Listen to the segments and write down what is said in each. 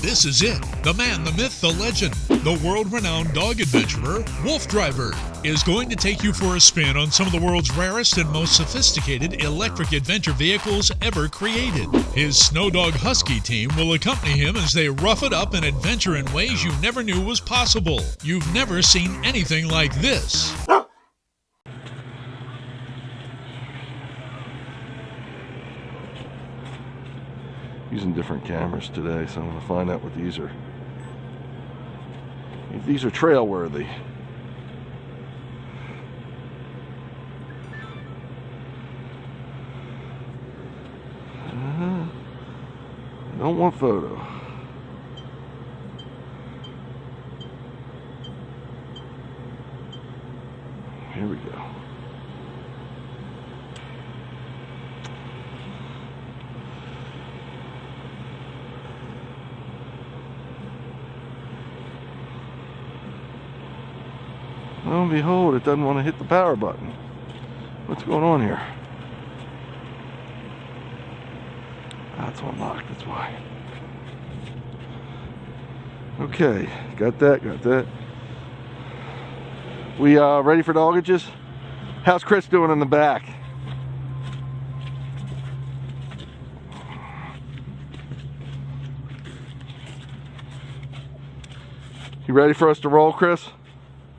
This is it. The man, the myth, the legend, the world-renowned dog adventurer, Wolf Driver, is going to take you for a spin on some of the world's rarest and most sophisticated electric adventure vehicles ever created. His Snow Dog Husky team will accompany him as they rough it up and adventure in ways you never knew was possible. You've never seen anything like this. Using different cameras today, so I'm going to find out what these are. If these are trail worthy. Don't want photo. Here we go. Lo and behold, it doesn't want to hit the power button. What's going on here? That's unlocked, that's why. Okay, got that. We ready for doggages? How's Chris doing in the back? You ready for us to roll, Chris?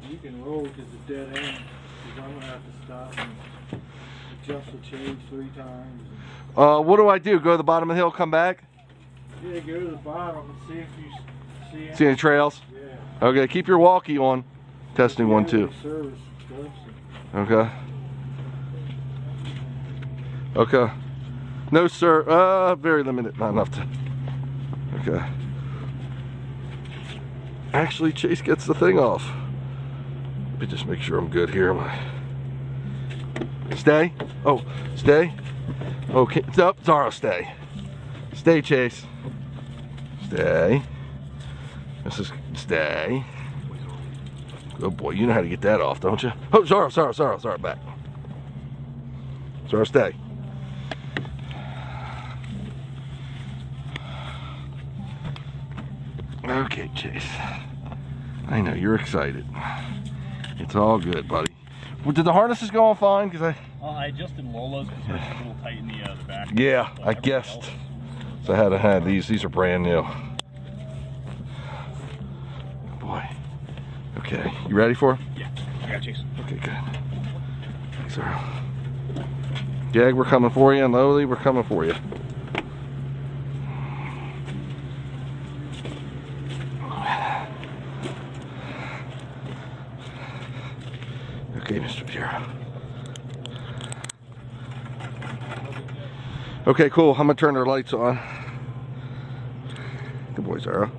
You can roll because it's dead end. Because I'm going to have to stop and adjust the change 3 times. What do I do? Go to the bottom of the hill, come back? Yeah, go to the bottom and see if you See any trails? Yeah. Okay, keep your walkie on. Testing Yeah, 1, 2. service stuff, Okay. Okay. No, sir. Very limited. Not enough to. Okay. Actually, Chase gets the thing off. Let me just make sure I'm good here. Stay. Oh, stay. Okay. Nope. Zaro, stay. Stay, Chase. Stay. This is stay. Oh boy, you know how to get that off, don't you? Oh, Zaro, back. Zaro, stay. Okay, Chase. I know you're excited. It's all good, buddy. Well, did the harnesses go on fine? Because I adjusted Lola's because hers is a little tight in the back. yeah, I guessed. So I had to have these. These are brand new. Boy. Okay, you ready for it? Yeah, I got Chase. Okay, good. Thanks, Earl. Jag, we're coming for you, and Lowly, we're coming for you. Okay, Mr. Zero. Okay, cool. I'm gonna turn their lights on. Good boy, Zara.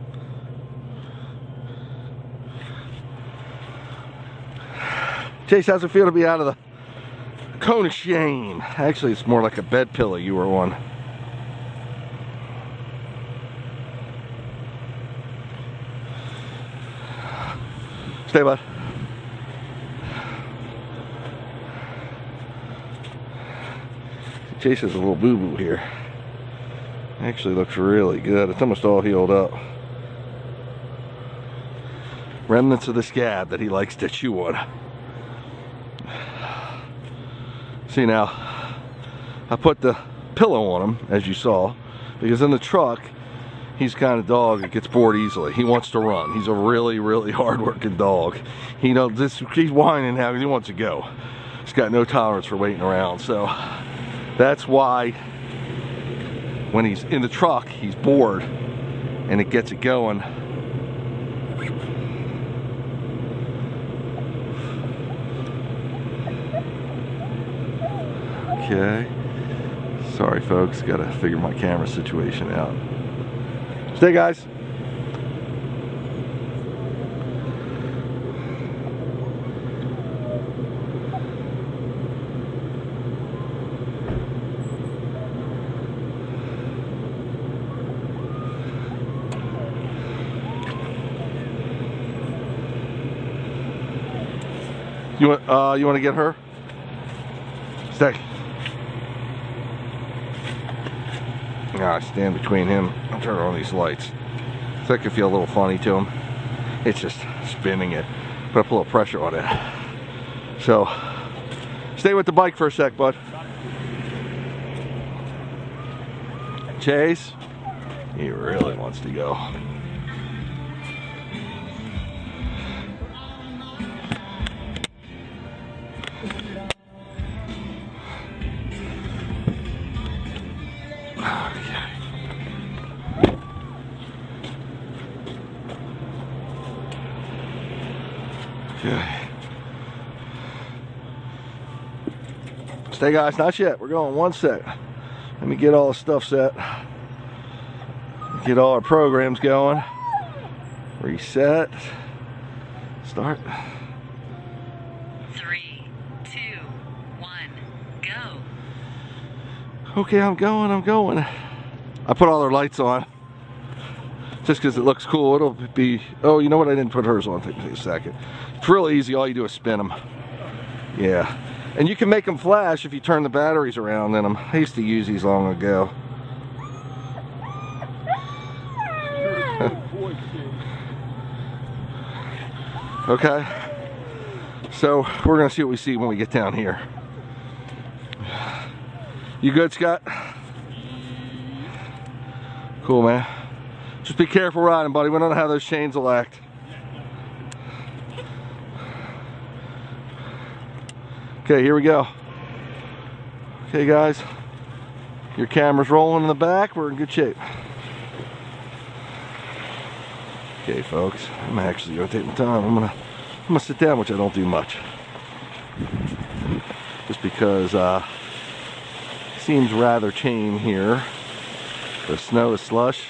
Chase, how's it feel to be out of the cone of shame? Actually, it's more like a bed pillow you were on. Stay, bud. Chase has a little boo-boo here. Actually looks really good. It's almost all healed up. Remnants of the scab that he likes to chew on. See now, I put the pillow on him, as you saw, because in the truck, he's the kind of dog that gets bored easily. He wants to run. He's a really, really hard-working dog. He knows this. He's whining now because he wants to go. He's got no tolerance for waiting around. So that's why when he's in the truck, he's bored, and it gets it going. Okay. Sorry, folks. Got to figure my camera situation out. Stay, guys. You want to get her? Stay. Now I stand between him. I'll turn on these lights. So that could feel a little funny to him. It's just spinning it. Put up a little pressure on it. So, stay with the bike for a sec, bud. Chase, he really wants to go. Okay. Stay, guys, not yet. We're going one sec. Let me get all the stuff set. Get all our programs going. Reset. Start. 3, 2, 1, go. Okay, I'm going. I put all our lights on. Just because it looks cool. It'll be, oh, you know what? I didn't put hers on. Take me a second. It's really easy. All you do is spin them. Yeah. And you can make them flash if you turn the batteries around in them. I used to use these long ago. Okay. So we're going to see what we see when we get down here. You good, Scott? Cool, man. Just be careful riding, buddy. We don't know how those chains will act. Okay, here we go. Okay, guys. Your camera's rolling in the back. We're in good shape. Okay, folks. I'm actually gonna take my time. I'm gonna sit down, which I don't do much. Just because it seems rather tame here. The snow is slush.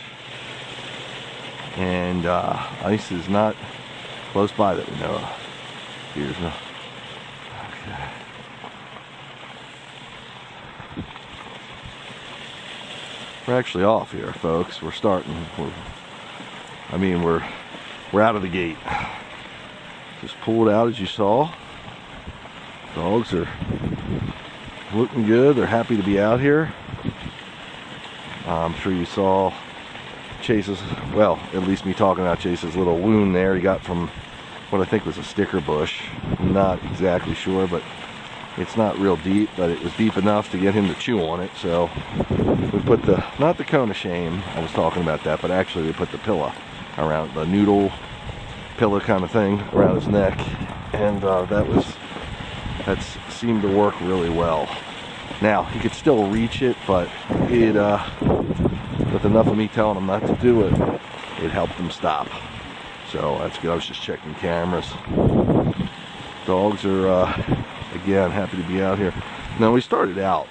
And ice is not close by that we know of. Here's no. Okay. We're actually off here, folks. We're starting. We're out of the gate. Just pulled out, as you saw. Dogs are looking good. They're happy to be out here. I'm sure you saw Chase's, well, at least me talking about Chase's little wound there he got from what I think was a sticker bush. I'm not exactly sure, but it's not real deep, but it was deep enough to get him to chew on it. So we put the, not the cone of shame, I was talking about that, but actually we put the pillow around, the noodle pillow kind of thing around his neck, and that seemed to work really well. Now he could still reach it, but it with enough of me telling him not to do it, it helped him stop. So that's good. I was just checking cameras. Dogs are again happy to be out here. Now we started out,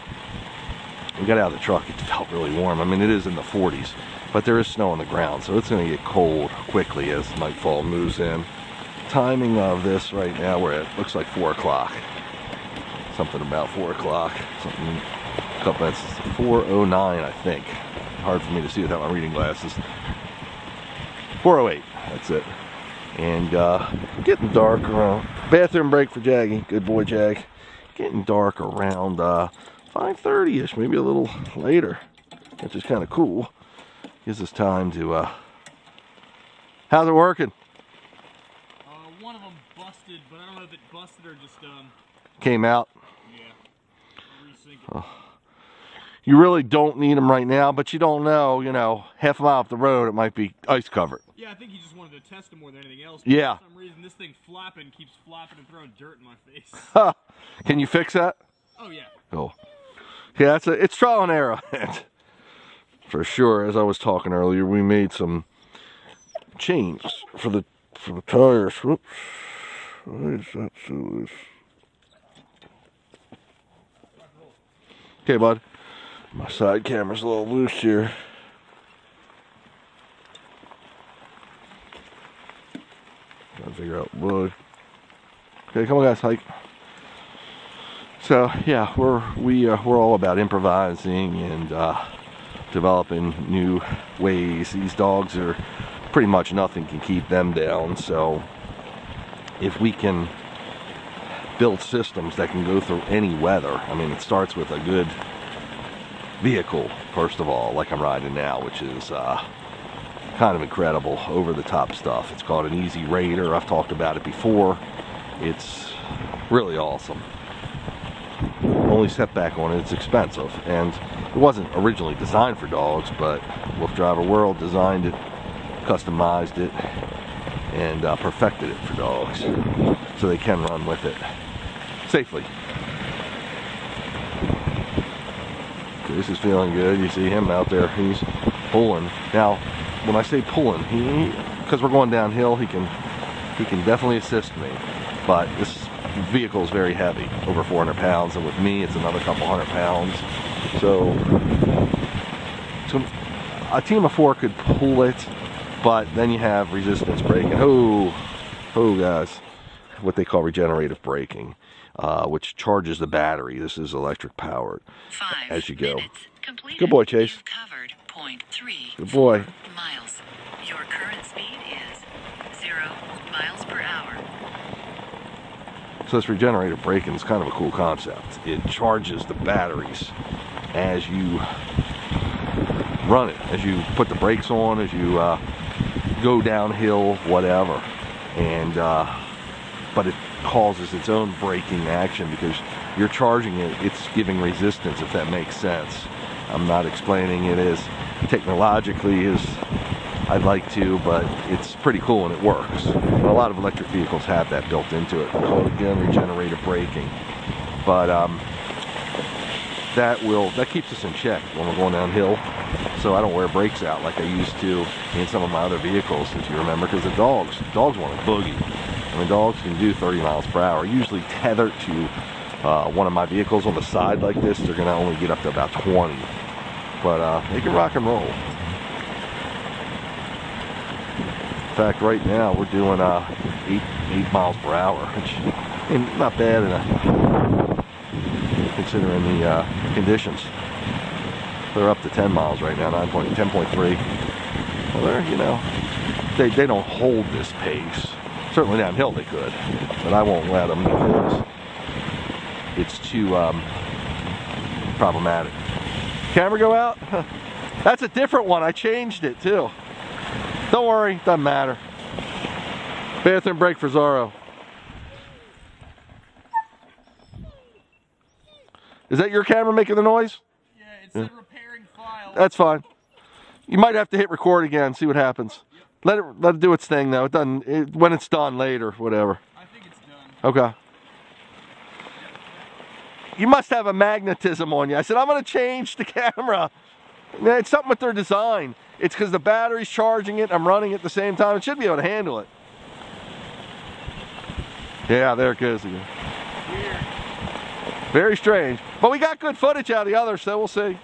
we got out of the truck, it felt really warm. I mean, it is in the 40s, but there is snow on the ground, so it's going to get cold quickly as nightfall moves in. Timing of this right now, we're at, looks like 4 o'clock. Something about 4 o'clock. Something, a couple minutes. 4:09, I think. Hard for me to see without my reading glasses. 4:08. That's it. And getting dark around. Bathroom break for Jaggy. Good boy, Jag. Getting dark around 5:30ish, maybe a little later, which is kind of cool. Gives us time to. How's it working? One of them busted, but I don't know if it busted or just Came out. Yeah. Oh. You really don't need them right now, but you don't know, you know, half a mile up the road it might be ice covered. Yeah, I think he just wanted to test them more than anything else. Yeah. For some reason, this thing keeps flopping and throwing dirt in my face. Can you fix that? Oh yeah. Cool. Yeah, it's trial and error. For sure. As I was talking earlier, we made some chains for the tires. Whoops. Why is that so loose? Okay, bud. My side camera's a little loose here. Trying to figure out wood. Okay, come on, guys, hike. So yeah, we're all about improvising and developing new ways. These dogs are pretty much nothing can keep them down. So if we can build systems that can go through any weather, I mean, it starts with a good vehicle first of all, like I'm riding now, which is kind of incredible, over-the-top stuff. It's called an Easy Raider. I've talked about it before. It's really awesome. Only setback on it, it's expensive, and it wasn't originally designed for dogs, but Wolf Driver World designed it, customized it, and perfected it for dogs, so they can run with it safely. This is feeling good. You see him out there, he's pulling. Now, when I say pulling, because we're going downhill, he can definitely assist me, but this vehicle is very heavy, over 400 pounds, and with me it's another couple hundred pounds. So a team of 4 could pull it, but then you have resistance braking. Oh guys, what they call regenerative braking, which charges the battery. This is electric powered. 5 as you go. minutes completed. Good boy, Chase. You've covered 0.3 Good boy. miles. Your current speed is 0 miles per hour. So this regenerative braking is kind of a cool concept. It charges the batteries as you run it, as you put the brakes on, as you go downhill, whatever. And but it causes its own braking action because you're charging it. It's giving resistance, if that makes sense. I'm not explaining it as technologically as I'd like to, but it's pretty cool and it works. And a lot of electric vehicles have that built into it. We call it, again, regenerative braking. But that keeps us in check when we're going downhill. So I don't wear brakes out like I used to in some of my other vehicles, if you remember, because the dogs want to boogie. I mean, dogs can do 30 miles per hour. Usually tethered to one of my vehicles on the side like this, they're going to only get up to about 20. But they can rock and roll. In fact, right now we're doing 8 miles per hour, which is not bad considering the conditions. They're up to 10 miles right now, 10.3. Well, they're, they don't hold this pace. Certainly downhill they could, but I won't let them because it's too problematic. Camera go out? That's a different one. I changed it too. Don't worry, doesn't matter. Bathroom break for Zorro. Is that your camera making the noise? Yeah, it said repairing file. That's fine. You might have to hit record again, see what happens. Let it do its thing though. It doesn't. When it's done later, whatever. I think it's done. Okay. You must have a magnetism on you. I said, I'm going to change the camera. It's something with their design. It's because the battery's charging it. I'm running at the same time. It should be able to handle it. Yeah, there it goes again. Weird. Very strange. But we got good footage out of the others, so we'll see.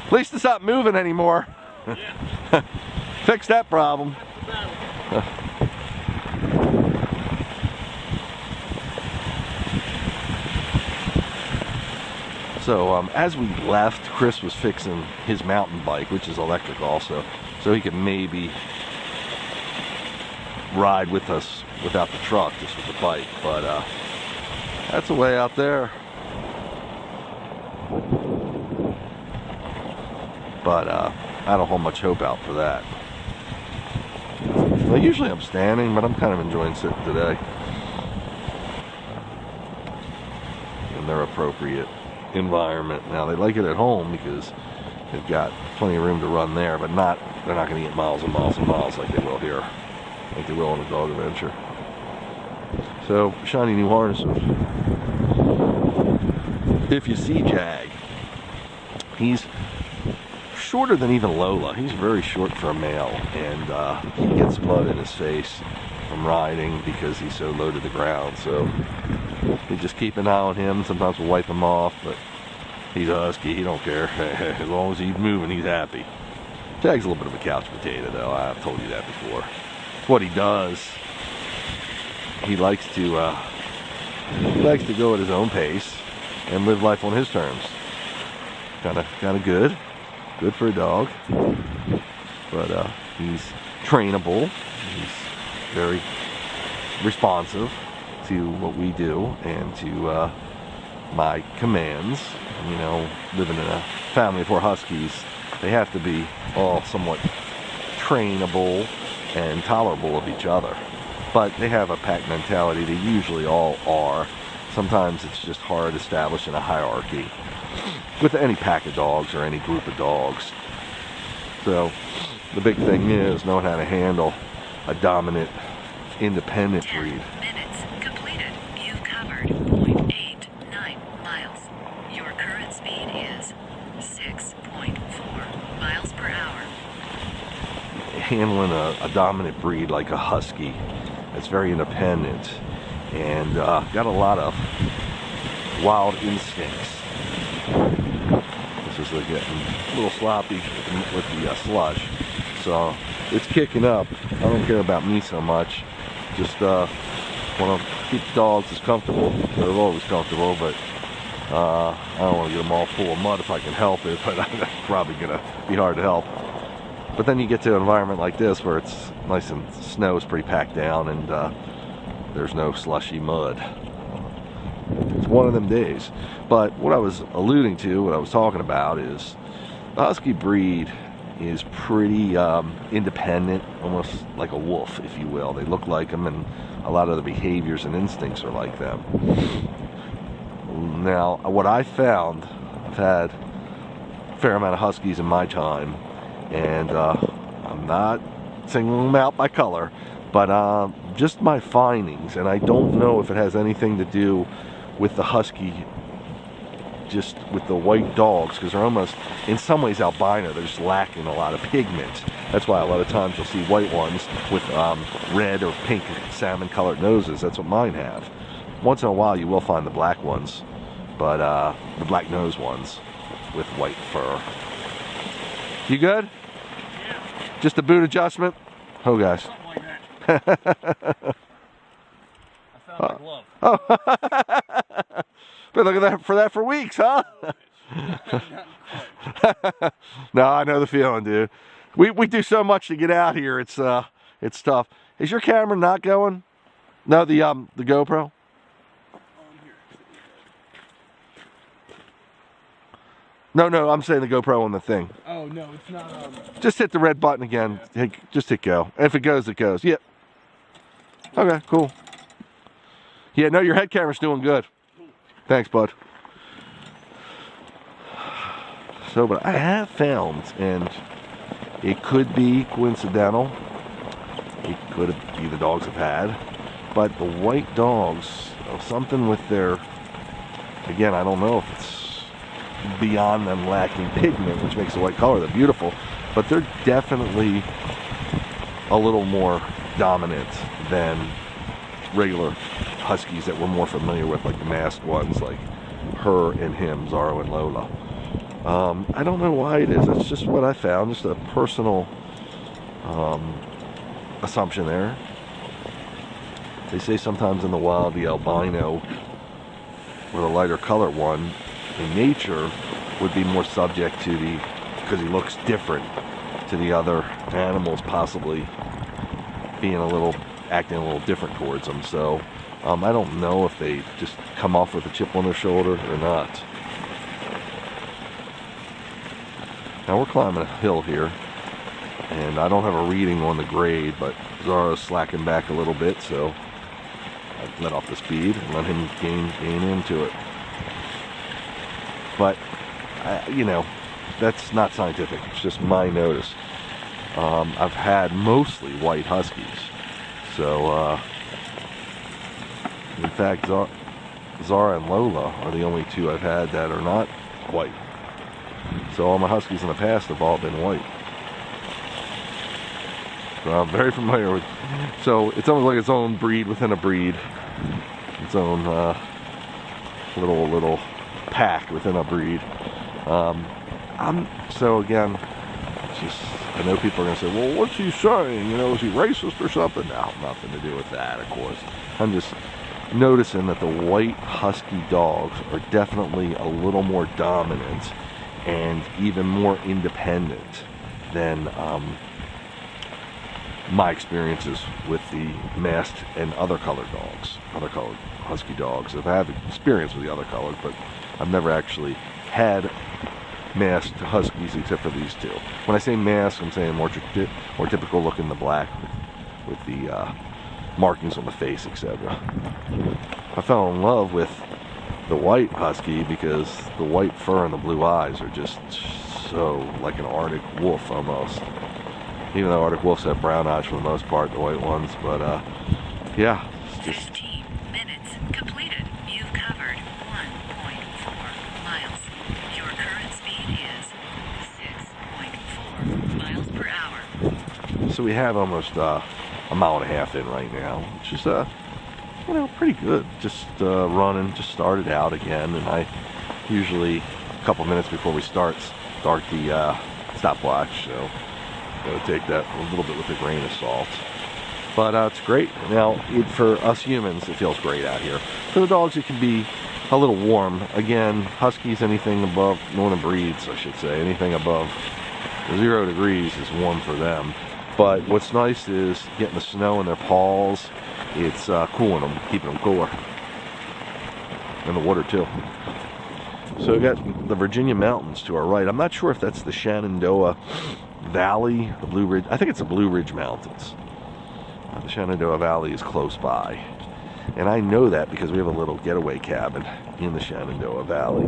At least it's not moving anymore. Yeah. Fix that problem. So as we left, Chris was fixing his mountain bike, which is electric also, so he could maybe ride with us without the truck, just with the bike. But that's a way out there. But I don't hold much hope out for that. Well, usually I'm standing, but I'm kind of enjoying sitting today. In their appropriate environment. Now they like it at home because they've got plenty of room to run there, but they're not going to get miles and miles and miles like they will here, like they will on a dog adventure. So shiny new harnesses. If you see Jag, he's shorter than even Lola. He's very short for a male, and he gets mud in his face from riding because he's so low to the ground. So we just keep an eye on him. Sometimes we'll wipe him off, but he's a husky. He don't care. As long as he's moving, he's happy. Jag's a little bit of a couch potato, though. I've told you that before. It's what he does. He likes to go at his own pace and live life on his terms. Kind of good. Good for a dog. But he's trainable. He's very responsive to what we do and to my commands. You know, living in a family of 4 Huskies, they have to be all somewhat trainable and tolerable of each other. But they have a pack mentality. They usually all are. Sometimes it's just hard establishing a hierarchy with any pack of dogs or any group of dogs. So the big thing is knowing how to handle a dominant, independent 10 breed. minutes completed. You've covered 0.89 miles. Your current speed is 6.4 miles per hour. Handling a dominant breed like a Husky that's very independent and got a lot of wild instincts. This is getting a little sloppy with the slush, so it's kicking up. I don't care about me so much, just want to keep the dogs as comfortable. They're always comfortable, but I don't want to get them all full of mud if I can help it, but that's probably going to be hard to help. But then you get to an environment like this where it's nice and snow is pretty packed down and there's no slushy mud. It's one of them days. But what I was alluding to, what I was talking about is the Husky breed is pretty independent, almost like a wolf, if you will. They look like them and a lot of the behaviors and instincts are like them. Now, what I found, I've had a fair amount of Huskies in my time, and I'm not singling them out by color, but just my findings, and I don't know if it has anything to do with the Husky, just with the white dogs, because they're almost, in some ways, albino. They're just lacking a lot of pigment. That's why a lot of times you'll see white ones with red or pink salmon colored noses. That's what mine have. Once in a while you will find the black ones, but the black nose ones with white fur. You good? Yeah, Just a boot adjustment? Oh, guys. something like that. I found my glove. Oh. Been looking for that for weeks, huh? No, I know the feeling, dude. We do so much to get out here. It's tough. Is your camera not going? No, the GoPro. No, I'm saying the GoPro on the thing. Oh no, it's not. Just hit the red button again. Just hit go. And if it goes, it goes. Yep. Okay, cool. Yeah, no, your head camera's doing good. Thanks, bud. So, but I have found, and it could be coincidental, it could be the dogs have had, but the white dogs, something with their, again, I don't know if it's beyond them lacking pigment, which makes the white color, they're beautiful, but they're definitely a little more dominant than regular Huskies that we're more familiar with, like the masked ones, like her and him, Zorro and Lola. I don't know why it is. It's just what I found, just a personal assumption there. They say sometimes in the wild the albino or the lighter color one in nature would be more subject to because he looks different to the other animals, possibly acting a little different towards them. So I don't know if they just come off with a chip on their shoulder or not. Now we're climbing a hill here, and I don't have a reading on the grade, but Zorro's slacking back a little bit, so I let off the speed and let him gain into it. But you know, that's not scientific. It's just my notice. I've had mostly white Huskies, so in fact, Zara and Lola are the only two I've had that are not white. So all my Huskies in the past have all been white. So I'm very familiar with. So it's almost like its own breed within a breed, its own little pack within a breed. So again, it's just, I know people are gonna say, well, what's he saying? You know, is he racist or something? No, nothing to do with that, of course. I'm just noticing that the white Husky dogs are definitely a little more dominant and even more independent than my experiences with the masked and other colored dogs, other colored husky dogs. I've had experience with the other colored, but I've never actually had masked huskies except for these two. When I say masked, I'm saying more typical look in the black with the markings on the face, etc. I fell in love with the white husky because the white fur and the blue eyes are just so like an Arctic wolf almost. Even though Arctic wolves have brown eyes for the most part, the white ones, but yeah, it's just 15 minutes completed. You've covered 1.4 miles. Your current speed is 6.4 miles per hour. so we have almost a mile and a half in right now, which is you know, pretty good. Just running, just started out again, and I usually a couple minutes before we start the stopwatch, so gotta take that a little bit with a grain of salt. But it's great. Now, for us humans, it feels great out here. For the dogs, it can be a little warm. Again, huskies, anything above, northern breeds, I should say, anything above 0 degrees is warm for them. But what's nice is getting the snow in their paws. It's cooling them, keeping them cooler. And the water too. So we got the Virginia mountains to our right. I'm not sure if that's the Shenandoah Valley, the Blue Ridge. I think it's the Blue Ridge Mountains. The Shenandoah Valley is close by. And I know that because we have a little getaway cabin in the Shenandoah Valley.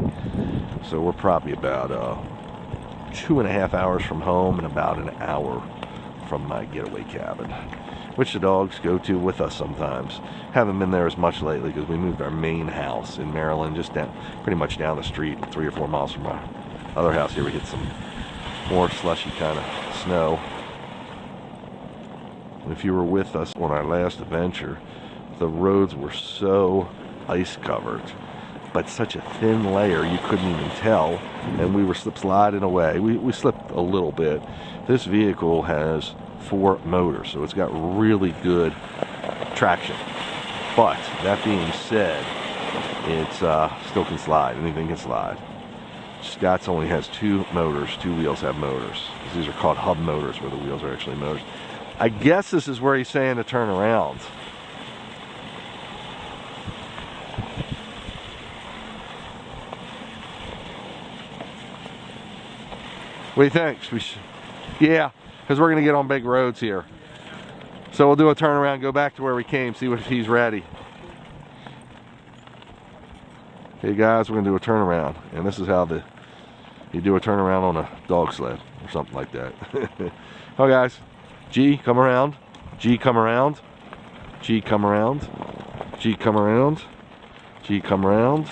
So we're probably about 2.5 hours from home and about an hour from my getaway cabin, which the dogs go to with us sometimes. Haven't been there as much lately because we moved our main house in Maryland just down, pretty much down the street, 3 or 4 miles from our other house here. We hit some more slushy kind of snow. If you were with us on our last adventure, the roads were so ice covered, but such a thin layer you couldn't even tell, and we were sliding away. We slipped a little bit. This vehicle has 4 motors, so it's got really good traction. But that being said, it still can slide. Anything can slide. Scott's only has 2 motors. 2 wheels have motors. These are called hub motors, where the wheels are actually motors. I guess this is where he's saying to turn around. What do you think? Yeah, because we're going to get on big roads here. So we'll do a turnaround, go back to where we came, see if he's ready. Hey guys, we're going to do a turnaround. And this is how you do a turnaround on a dog sled or something like that. Oh guys, G, come around. G, come around. G, come around. G, come around. G, come around.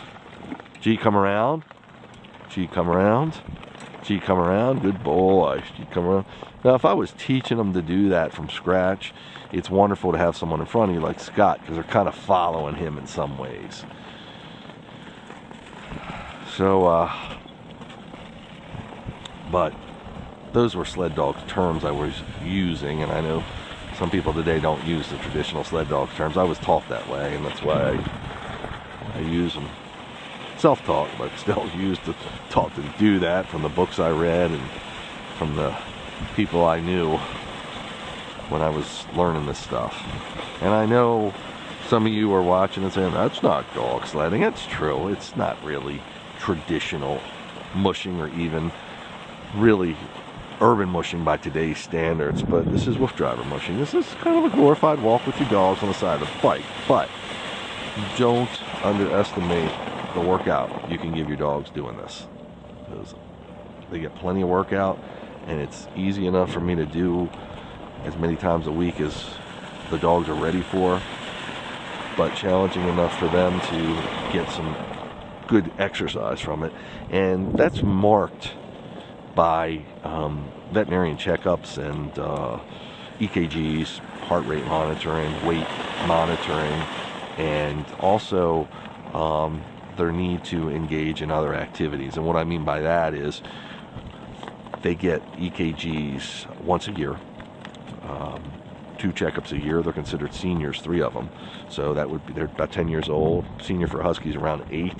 G, come around. G, come around. G, come around. Good boy. G, come around. Now, if I was teaching them to do that from scratch, it's wonderful to have someone in front of you like Scott, because they're kind of following him in some ways. So, but those were sled dog terms I was using, and I know some people today don't use the traditional sled dog terms. I was taught that way, and that's why I use them. Self-taught, but still taught to do that from the books I read and from the people I knew when I was learning this stuff. And I know some of you are watching and saying, that's not dog sledding. It's true. It's not really traditional mushing or even really urban mushing by today's standards, but this is wolf driver mushing. This is kind of a glorified walk with your dogs on the side of the bike, but don't underestimate the workout you can give your dogs doing this. Because they get plenty of workout, and it's easy enough for me to do as many times a week as the dogs are ready for, but challenging enough for them to get some good exercise from it. And that's marked by veterinarian checkups and EKGs, heart rate monitoring, weight monitoring, and also their need to engage in other activities. And what I mean by that is they get EKGs once a year, 2 checkups a year. They're considered seniors, 3 of them. So that would be, they're about 10 years old. Senior for huskies around 8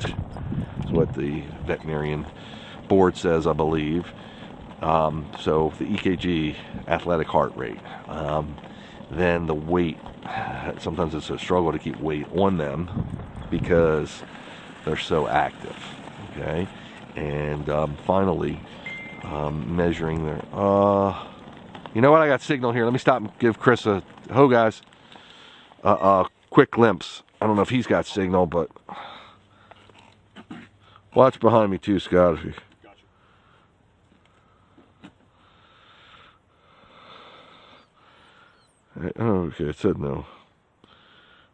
is what the veterinarian board says, I believe. So the EKG, athletic heart rate. then the weight, sometimes it's a struggle to keep weight on them because they're so active. Okay, and finally measuring their. You know what? I got signal here. Let me stop and give Chris a guys. Quick glimpse. I don't know if he's got signal, but watch behind me too, Scott. Okay, it said no.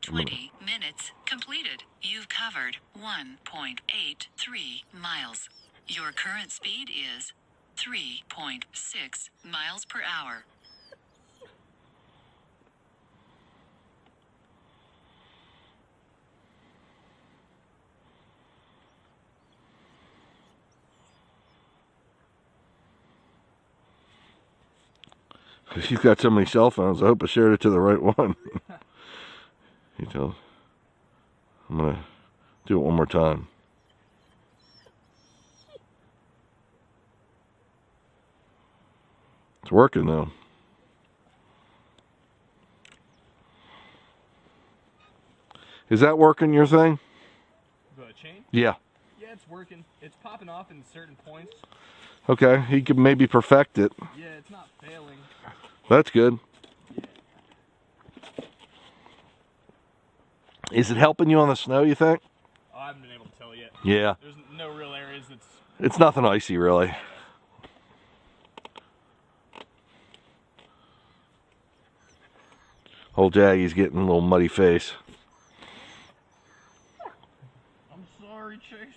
20 minutes completed. You've covered 1.83 miles. Your current speed is 3.6 miles per hour. You've got so many cell phones. I hope I shared it to the right one. You tell. I'm gonna do it one more time. It's working though. Is that working, your thing? The chain? Yeah. Yeah, it's working. It's popping off in certain points. Okay, he could maybe perfect it. Yeah, it's not failing. That's good. Is it helping you on the snow, you think? Oh, I haven't been able to tell yet. Yeah. There's no real areas that's... It's nothing icy, really. Old Jaggy's getting a little muddy face. I'm sorry, Chase.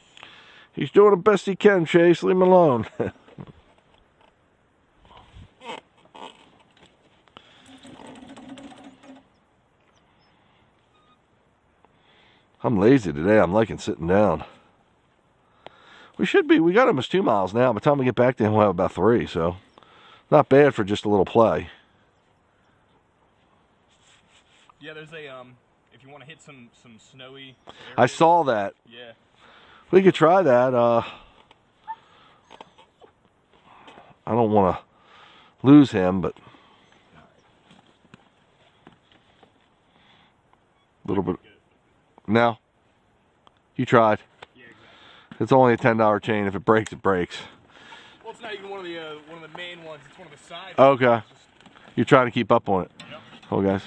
He's doing the best he can, Chase. Leave him alone. I'm lazy today. I'm liking sitting down. We should be. We got almost 2 miles now. By the time we get back to him, we'll have about 3. So, not bad for just a little play. Yeah, there's a, if you want to hit some snowy areas. I saw that. Yeah. We could try that. I don't want to lose him, but a little bit. No, you tried. Yeah, exactly. It's only a $10 chain. If it breaks, it breaks. Well, it's not even one of the main ones. It's one of the side Okay. ones. It's just... You're trying to keep up on it. Yep. Oh, guys.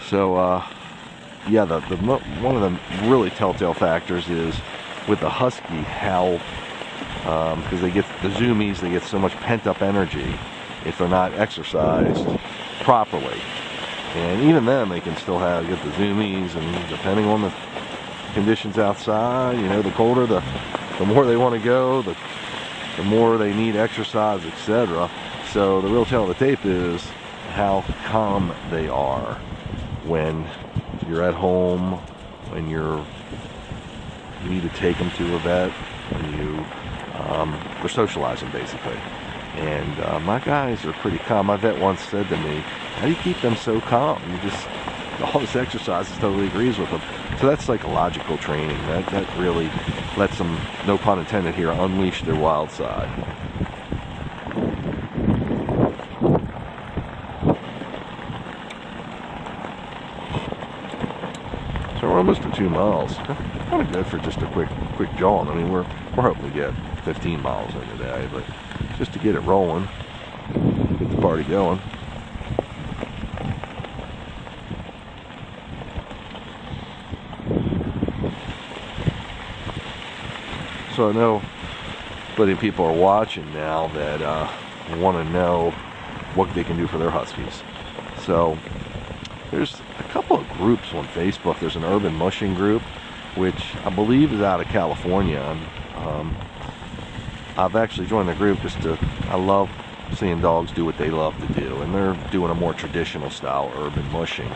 So, yeah, one of the really telltale factors is with the husky how, because they get the zoomies, they get so much pent-up energy if they're not exercised properly. And even then, they can still get the zoomies, and depending on the conditions outside, you know, the colder, the more they want to go, the more they need exercise, etc. So the real tell of the tape is how calm they are when you're at home, when you need to take them to a vet, when they're socializing basically. And my guys are pretty calm. My vet once said to me, how do you keep them so calm? You just, all this exercise totally agrees with them. So that's psychological training. That really lets them, no pun intended here, unleash their wild side. So we're almost at 2 miles. Kind of good for just a quick jaunt. I mean, we're hoping to get 15 miles in today, but just to get it rolling, get the party going. So I know plenty of people are watching now that want to know what they can do for their huskies. So there's a couple of groups on Facebook. There's an urban mushing group, which I believe is out of California. I've actually joined the group I love seeing dogs do what they love to do, and they're doing a more traditional style urban mushing.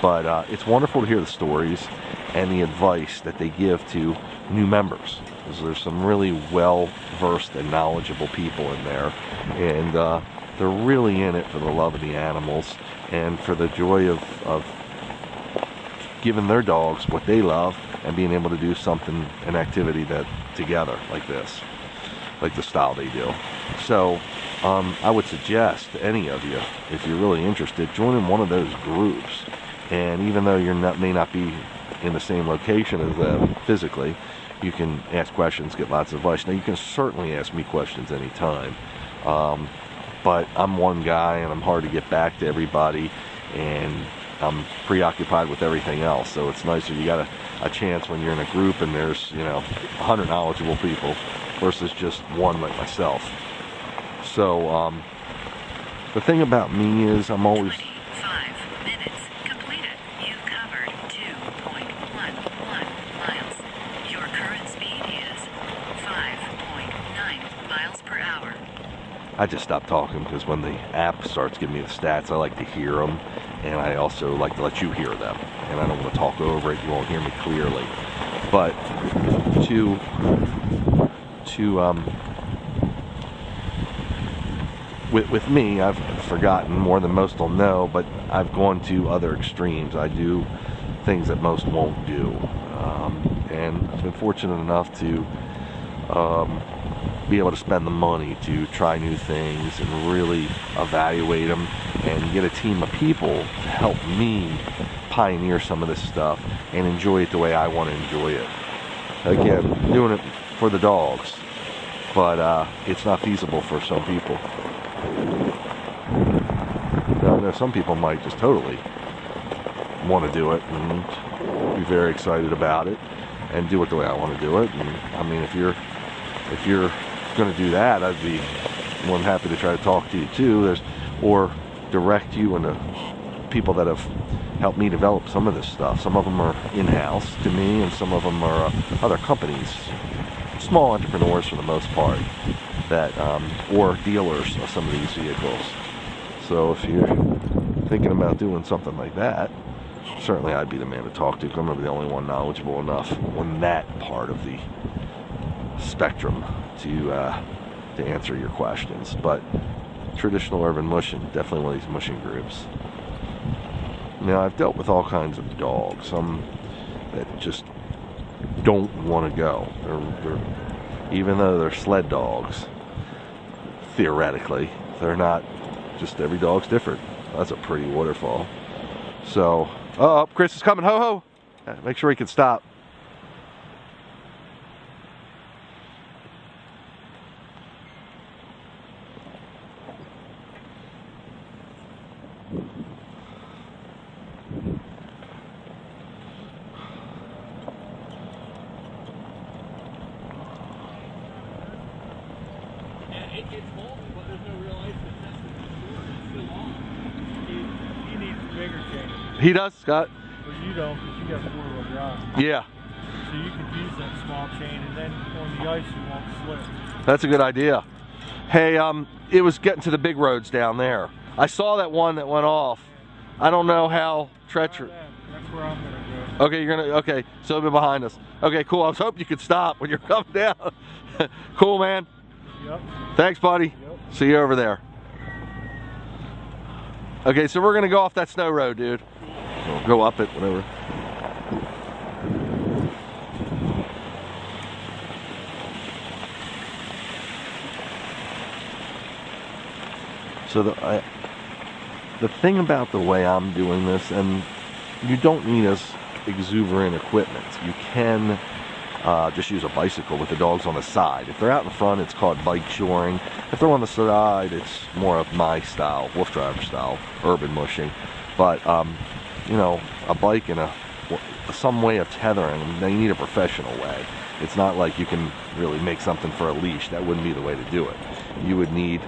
But it's wonderful to hear the stories and the advice that they give to new members, because there's some really well-versed and knowledgeable people in there, and they're really in it for the love of the animals and for the joy of giving their dogs what they love and being able to do something, an activity that together like this. like the style they do. So I would suggest to any of you, if you're really interested, join in one of those groups. And even though you may not be in the same location as them physically, you can ask questions, get lots of advice. Now you can certainly ask me questions anytime, but I'm one guy and I'm hard to get back to everybody, and I'm preoccupied with everything else. So it's nicer you got a chance when you're in a group and there's 100 knowledgeable people versus just one like myself. So the thing about me is I'm always 25 minutes completed. You covered 2.11 miles. Your current speed is 5.9 miles per hour. I just stopped talking because when the app starts giving me the stats, I like to hear them, and I also like to let you hear them. And I don't want to talk over it; you won't hear me clearly. But with me, I've forgotten more than most will know, but I've gone to other extremes. I do things that most won't do, and I've been fortunate enough to be able to spend the money to try new things and really evaluate them and get a team of people to help me pioneer some of this stuff and enjoy it the way I want to enjoy it. Again, doing it for the dogs, but it's not feasible for some people. Now, I know some people might just totally want to do it and be very excited about it and do it the way I want to do it. And I mean, if you're going to do that, I'd be more than happy to try to talk to you too, or direct you into people that have helped me develop some of this stuff. Some of them are in-house to me, and some of them are other companies, small entrepreneurs for the most part, that or dealers of some of these vehicles. So if you're thinking about doing something like that, certainly I'd be the man to talk to, because I'm going to be the only one knowledgeable enough on that part of the spectrum to answer your questions. But traditional urban mushing, definitely one of these mushing groups. Now, I've dealt with all kinds of dogs, some that just don't want to go. They're, even though they're sled dogs, theoretically, they're not. Just every dog's different. That's a pretty waterfall. So, oh, Chris is coming. Ho ho! Make sure he can stop. It's full, but there's no real ice to test it. It's still on. He needs a bigger chain. He does, Scott? But you don't, because you got four-wheel drive. Yeah. So you could use that small chain, and then on the ice you won't slip. That's a good idea. Hey, it was getting to the big roads down there. I saw that one that went off. I don't know how treacherous. That's where I'm gonna go. Okay, okay, so it'll be behind us. Okay, cool. I was hoping you could stop when you're coming down. Cool, man. Yep. Thanks, buddy. Yep. See you over there. Okay, so we're gonna go off that snow road, dude. We'll go up it, whatever. So the thing about the way I'm doing this, and you don't need as exuberant equipment. You can just use a bicycle with the dogs on the side. If they're out in front, it's called bike shoring. If they're on the side, it's more of my style, Wolf Driver style, urban mushing. But you know, a bike and some way of tethering them, they need a professional way. It's not like you can really make something for a leash. That wouldn't be the way to do it. You would need,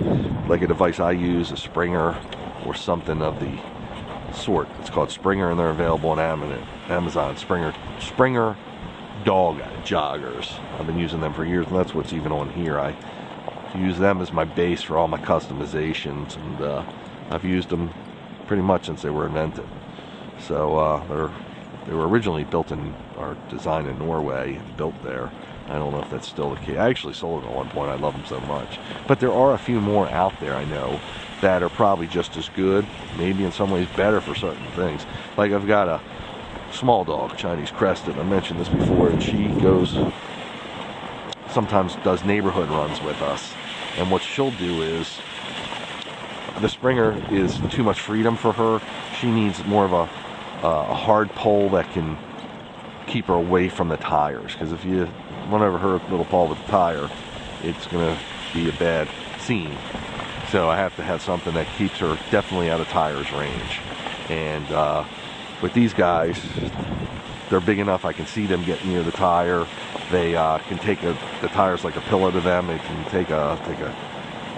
like a device I use, a Springer or something of the sort. It's called Springer, and they're available on Amazon. Springer dog joggers. I've been using them for years, and that's what's even on here. I use them as my base for all my customizations, and I've used them pretty much since they were invented. So they were originally built in, or designed in Norway and built there. I don't know if that's still the case. I actually sold them at one point. I love them so much. But there are a few more out there, I know, that are probably just as good, maybe in some ways better for certain things. Like I've got a small dog, Chinese Crested. I mentioned this before, and she goes sometimes does neighborhood runs with us. And what she'll do is, the Springer is too much freedom for her. She needs more of a hard pole that can keep her away from the tires. Because if you run over her little paw with a tire, it's going to be a bad scene. So I have to have something that keeps her definitely out of tires range. And with these guys, they're big enough I can see them get near the tire. They can take the tires like a pillow to them. They can take a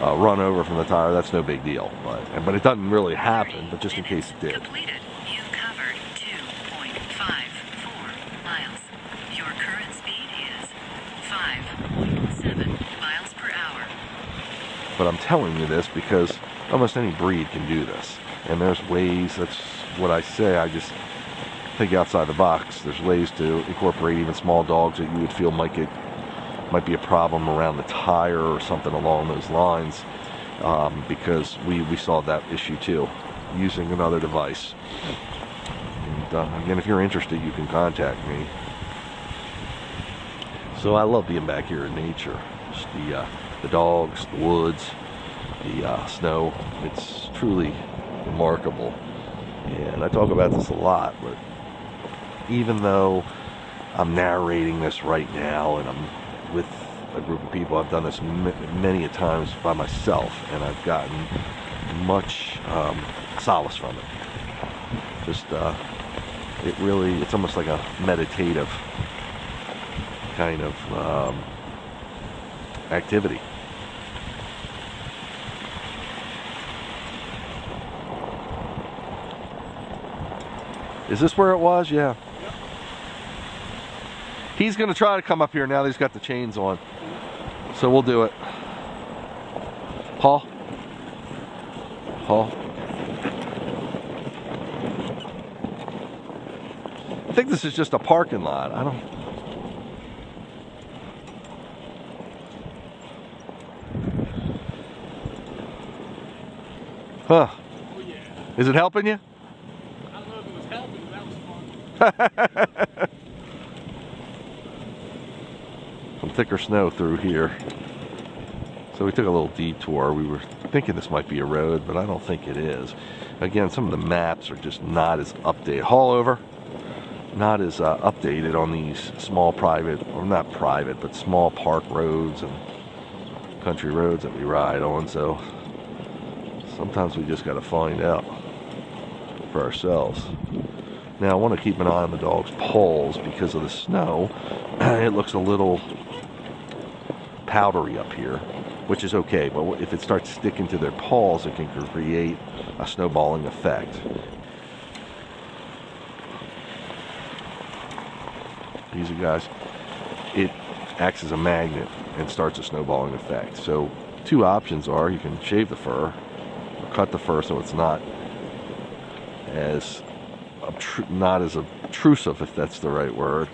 run over from the tire. That's no big deal. But it doesn't really happen, but just in case it did. Completed. You've covered 2.54 miles. Your current speed is 5.7 miles per hour. But I'm telling you this because almost any breed can do this. And there's ways, that's what I say, I just think outside the box. There's ways to incorporate even small dogs that you would feel might be a problem around the tire or something along those lines, because we solved that issue too, using another device. And again, if you're interested, you can contact me. So I love being back here in nature. Just the dogs, the woods, the snow. It's truly remarkable. And I talk about this a lot, but even though I'm narrating this right now and I'm with a group of people, I've done this many a times by myself, and I've gotten much solace from it. Just it's almost like a meditative kind of activity. Is this where it was? Yeah. He's going to try to come up here now that he's got the chains on. So we'll do it. Paul? Paul? I think this is just a parking lot. I don't... Huh. Oh yeah. Is it helping you? I don't know if it was helping, but that was fun. Some thicker snow through here. So we took a little detour. We were thinking this might be a road, but I don't think it is. Again, some of the maps are just not as updated. Haul over. Not as updated on these small private, or not private, but small park roads and country roads that we ride on. So sometimes we just got to find out for ourselves. Now I want to keep an eye on the dog's paws because of the snow. It looks a little powdery up here, which is okay, but if it starts sticking to their paws, it can create a snowballing effect. These are guys, it acts as a magnet and starts a snowballing effect. So two options are, you can shave the fur or cut the fur so it's not as obtrusive, if that's the right word,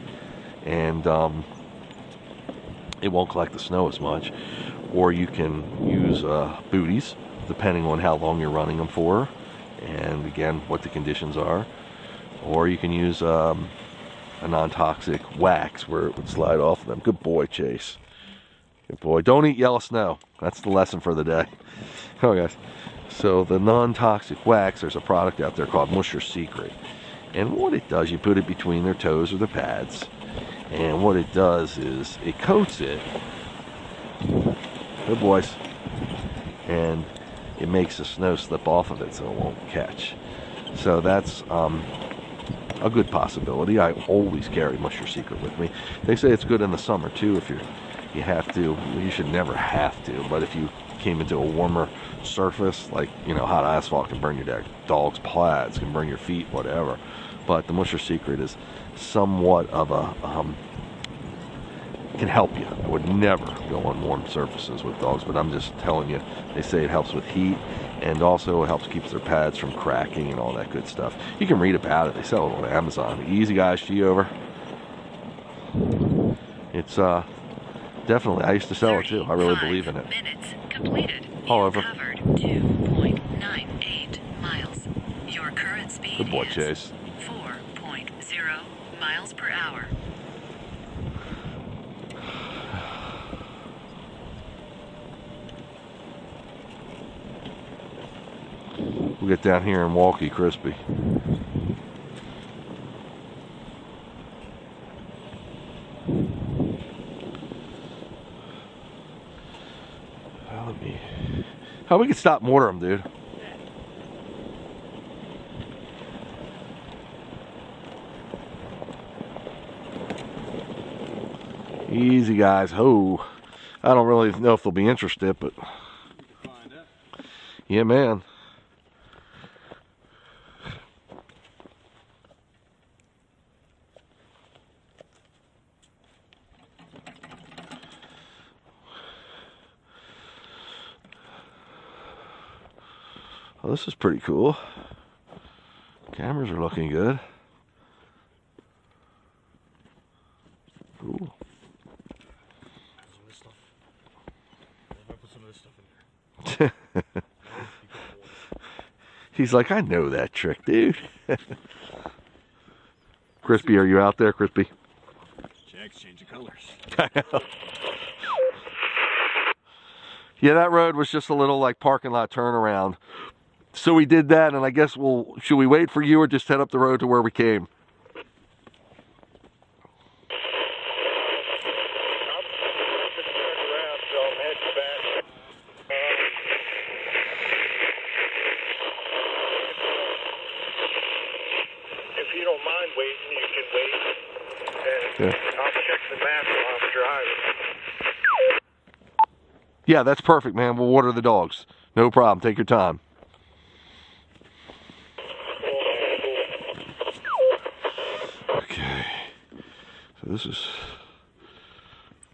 and it won't collect the snow as much. Or you can use booties, depending on how long you're running them for, and again, what the conditions are. Or you can use a non-toxic wax where it would slide off of them. Good boy, Chase. Good boy. Don't eat yellow snow. That's the lesson for the day. Oh, guys. So the non-toxic wax, there's a product out there called Musher Secret. And what it does, you put it between their toes or their pads. And what it does is it coats it. Good boys. And it makes the snow slip off of it so it won't catch. So that's a good possibility. I always carry Musher Secret with me. They say it's good in the summer too if you have to. You should never have to, but if you came into a warmer surface, like, hot asphalt can burn your dog's plaids, can burn your feet, whatever. But the Musher Secret is somewhat of a can help you. I would never go on warm surfaces with dogs, but I'm just telling you, they say it helps with heat, and also it helps keep their pads from cracking and all that good stuff. You can read about it. They sell it on Amazon. Easy Guys, G over. It's definitely, I used to sell it too. I really believe in it. Minutes completed. However, Covered 2.98 miles. Your current speed good boy, is Chase. 4.0 miles per hour. we'll get down here and walkie Crispy. How we can stop and water them, dude? Easy, guys. Ho. I don't really know if they'll be interested, but yeah, man. Well, this is pretty cool. Cameras are looking good. Cool. He's like, I know that trick, dude. Crispy, are you out there, Crispy? Jack's changing colors. Yeah, that road was just a little like parking lot turnaround. So we did that, and I guess should we wait for you or just head up the road to where we came? If you don't mind waiting, you can wait. And I'll check the map while I'm driving. Yeah, that's perfect, man. We'll water the dogs. No problem. Take your time. Okay. So this is...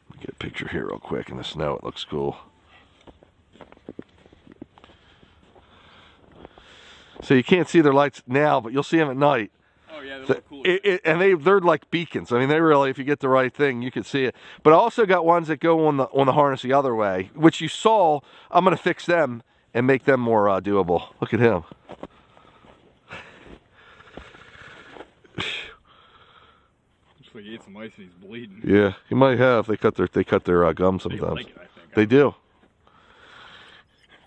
Let me get a picture here real quick in the snow. It looks cool. So you can't see their lights now, but you'll see them at night. Oh yeah, they So look cool. and they're like beacons. I mean, they really, if you get the right thing, you can see it. But I also got ones that go on the harness the other way, which you saw. I'm gonna fix them and make them more doable. Look at him. Looks like he ate some ice and he's bleeding. Yeah, he might have. They cut their gums They sometimes. like it, I think. They do.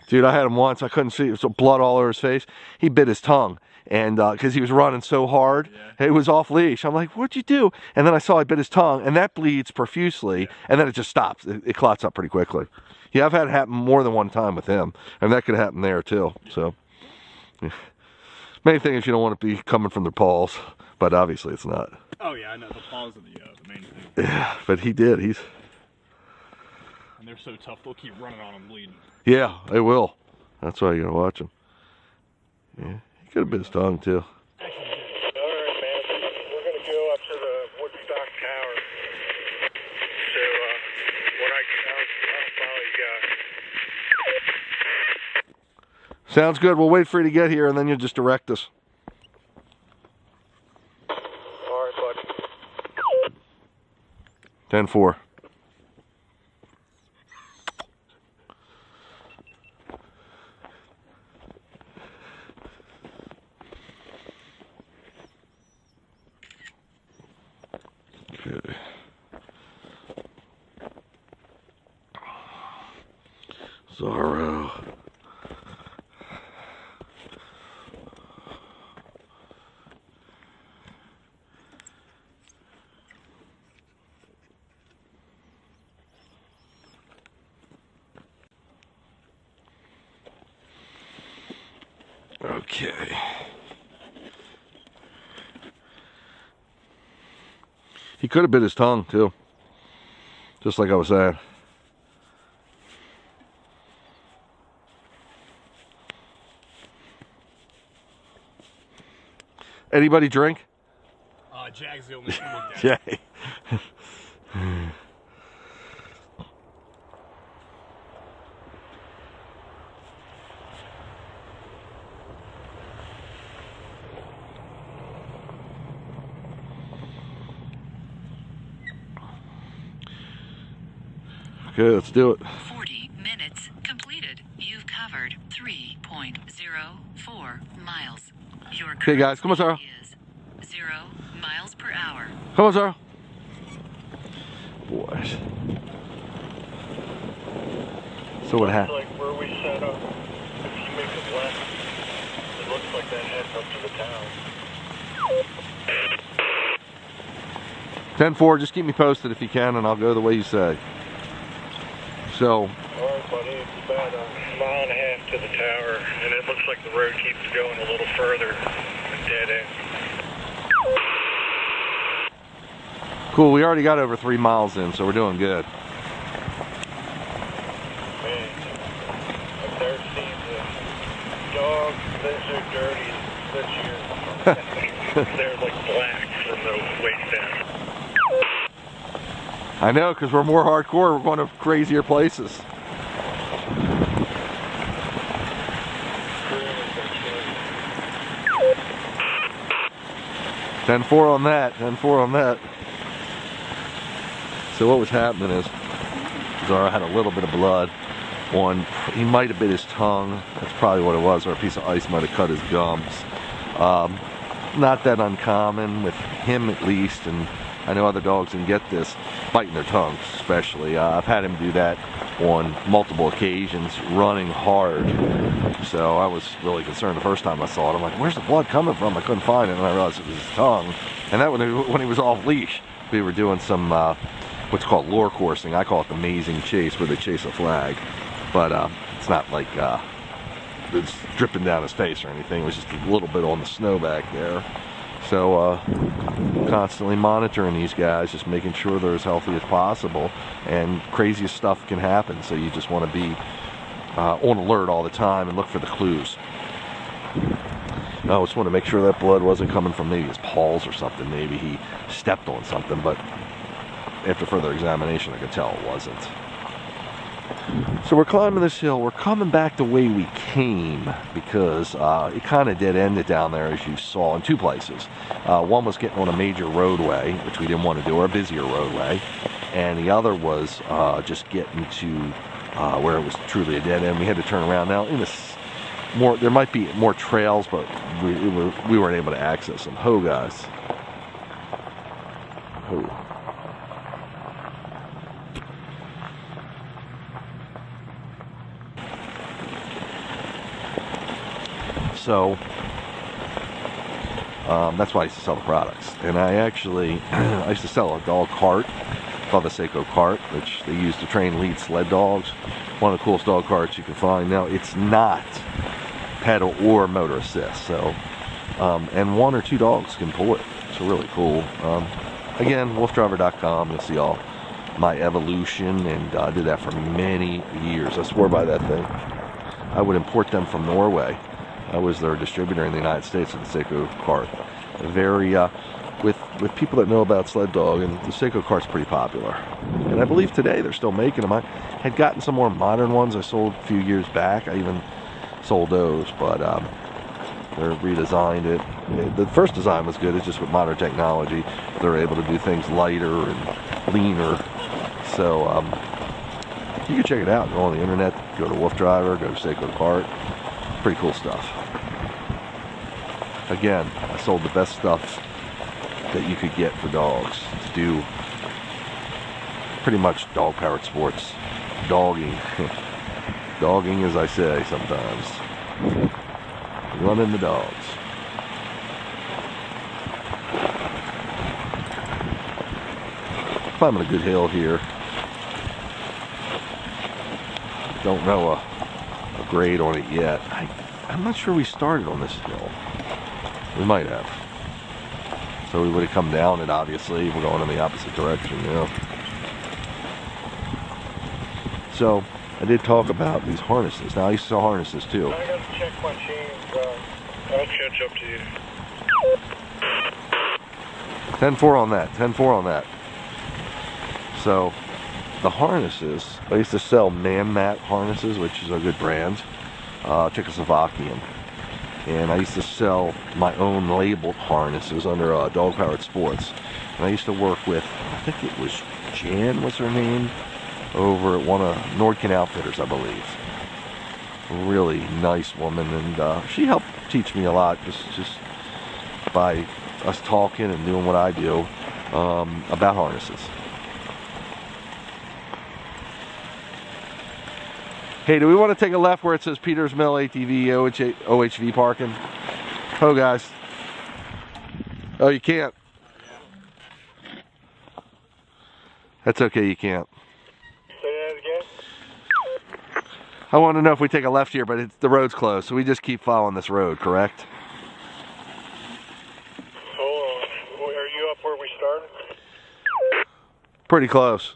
Dude, I had him once. I couldn't see. It was blood all over his face. He bit his tongue, and because he was running so hard, it was off leash. I'm like, "What'd you do?" And then I saw he bit his tongue, and that bleeds profusely, and then it just stops. It clots up pretty quickly. Yeah, I've had it happen more than one time with him, and that could happen there too. So, yeah. Main thing is you don't want to be coming from their paws, but obviously it's not. Oh yeah, I know. The paws are the main thing. Yeah, but he did. And they're so tough, they'll keep running on them bleeding. Yeah, they will. That's why you gotta watch him. Yeah, he could have bit his tongue too. All right, man. We're going to go up to the Woodstock Tower. So, when I get out, I'll follow you guys. Sounds good. We'll wait for you to get here, and then you'll just direct us. All right, bud. 10-4. Okay. Zorro. Okay. He could have bit his tongue too. Just like I was saying. Anybody drink? Jag's the only one who looked at Jay. Okay, let's do it. 40 minutes completed. You've covered 3.04 miles. Your Okay, guys, come on, Sarah. is 0 miles per hour. Come on, Sarah. Boys. So what happened? Like where we set up, if you make a left, think that heads up to the town. 10-4, just keep me posted if you can, and I'll go the way you say. So, All right, buddy. It's about a mile and a half to the tower, and it looks like the road keeps going a little further and dead end. cool, we already got over 3 miles in, so we're doing good. Man, I've never seen the dogs that so dirty this year. They're like black from the waist down. I know, because we're more hardcore, we're going to crazier places. Ten four on that. 10-4 on that. So what was happening is Zara had a little bit of blood on. He might have bit his tongue. That's probably what it was, or a piece of ice might have cut his gums. Not that uncommon with him, at least, and I know other dogs can get this, biting their tongues especially. I've had him do that on multiple occasions, running hard. So I was really concerned the first time I saw it. I'm like, where's the blood coming from? I couldn't find it, and I realized it was his tongue. And that when he was off leash, we were doing some what's called lure coursing. I call it the mazing chase, where they chase a flag. But it's not like it's dripping down his face or anything. It was just a little bit on the snow back there. So constantly monitoring these guys, just making sure they're as healthy as possible, and craziest stuff can happen, so you just want to be on alert all the time and look for the clues. I just want to make sure that blood wasn't coming from maybe his paws or something. Maybe he stepped on something, but after further examination I could tell it wasn't. So we're climbing this hill. We're coming back the way we came, because it kind of dead-ended down there, as you saw, in 2 places. One was getting on a major roadway, which we didn't want to do, or a busier roadway, and the other was just getting to where it was truly a dead end. We had to turn around. Now, there might be more trails, but we weren't able to access them. Ho, guys. Ho. So that's why I used to sell the products. And I used to sell a dog cart called the Seiko cart, which they use to train lead sled dogs. One of the coolest dog carts you can find. Now, it's not pedal or motor assist, so and 1 or 2 dogs can pull it. It's really cool. Again, wolfdriver.com. You'll see all my evolution, and I did that for many years. I swore by that thing. I would import them from Norway. I was their distributor in the United States of the Seiko cart. Very, with people that know about sled dog, and the Seiko cart's pretty popular. And I believe today they're still making them. I had gotten some more modern ones I sold a few years back. I even sold those, but they're redesigned it. The first design was good. It's just with modern technology, they're able to do things lighter and leaner. So you can check it out. Go on the internet, go to Wolf Driver, go to Seiko cart. Pretty cool stuff. Again, I sold the best stuff that you could get for dogs to do pretty much dog-powered sports. Dogging. Dogging, as I say sometimes. Running the dogs. Climbing a good hill here. Don't know a grade on it yet. I'm not sure we started on this hill. We might have. So we would have come down it, obviously. We're going in the opposite direction, you know. So I did talk about these harnesses. Now I used to sell harnesses too. I gotta check my chains. I'll catch up to you. 10-4 on that. 10-4 on that. So the harnesses, I used to sell Man-Mat harnesses, which is a good brand, Czechoslovakian. And I used to sell my own labeled harnesses under Dog Powered Sports. And I used to work with, I think it was Jan, what's her name, over at one of Nordkin Outfitters, I believe. A really nice woman, and she helped teach me a lot, just by us talking and doing what I do about harnesses. Hey, do we want to take a left where it says Peters Mill ATV OHV parking? Oh, guys. Oh, you can't. That's okay, you can't. Say that again? I want to know if we take a left here, but the road's closed, so we just keep following this road, correct? Hold on. Are you up where we started? Pretty close.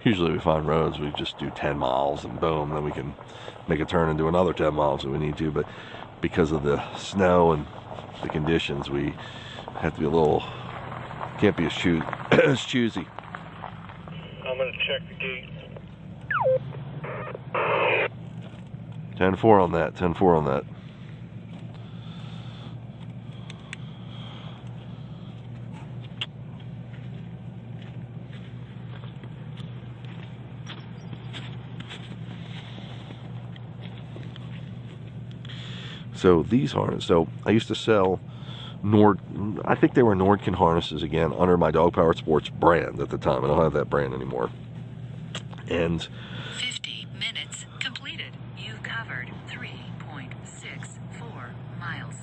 Usually we find roads, we just do 10 miles and boom, then we can make a turn and do another 10 miles if we need to, but because of the snow and the conditions, we have to be a little, can't be as choosy. I'm going to check the gate. 10-4 on that, 10-4 on that. So these harnesses, so I used to sell I think they were Nordkin harnesses again under my Dog Powered Sports brand at the time. I don't have that brand anymore. And 50 minutes completed. You covered 3.64 miles.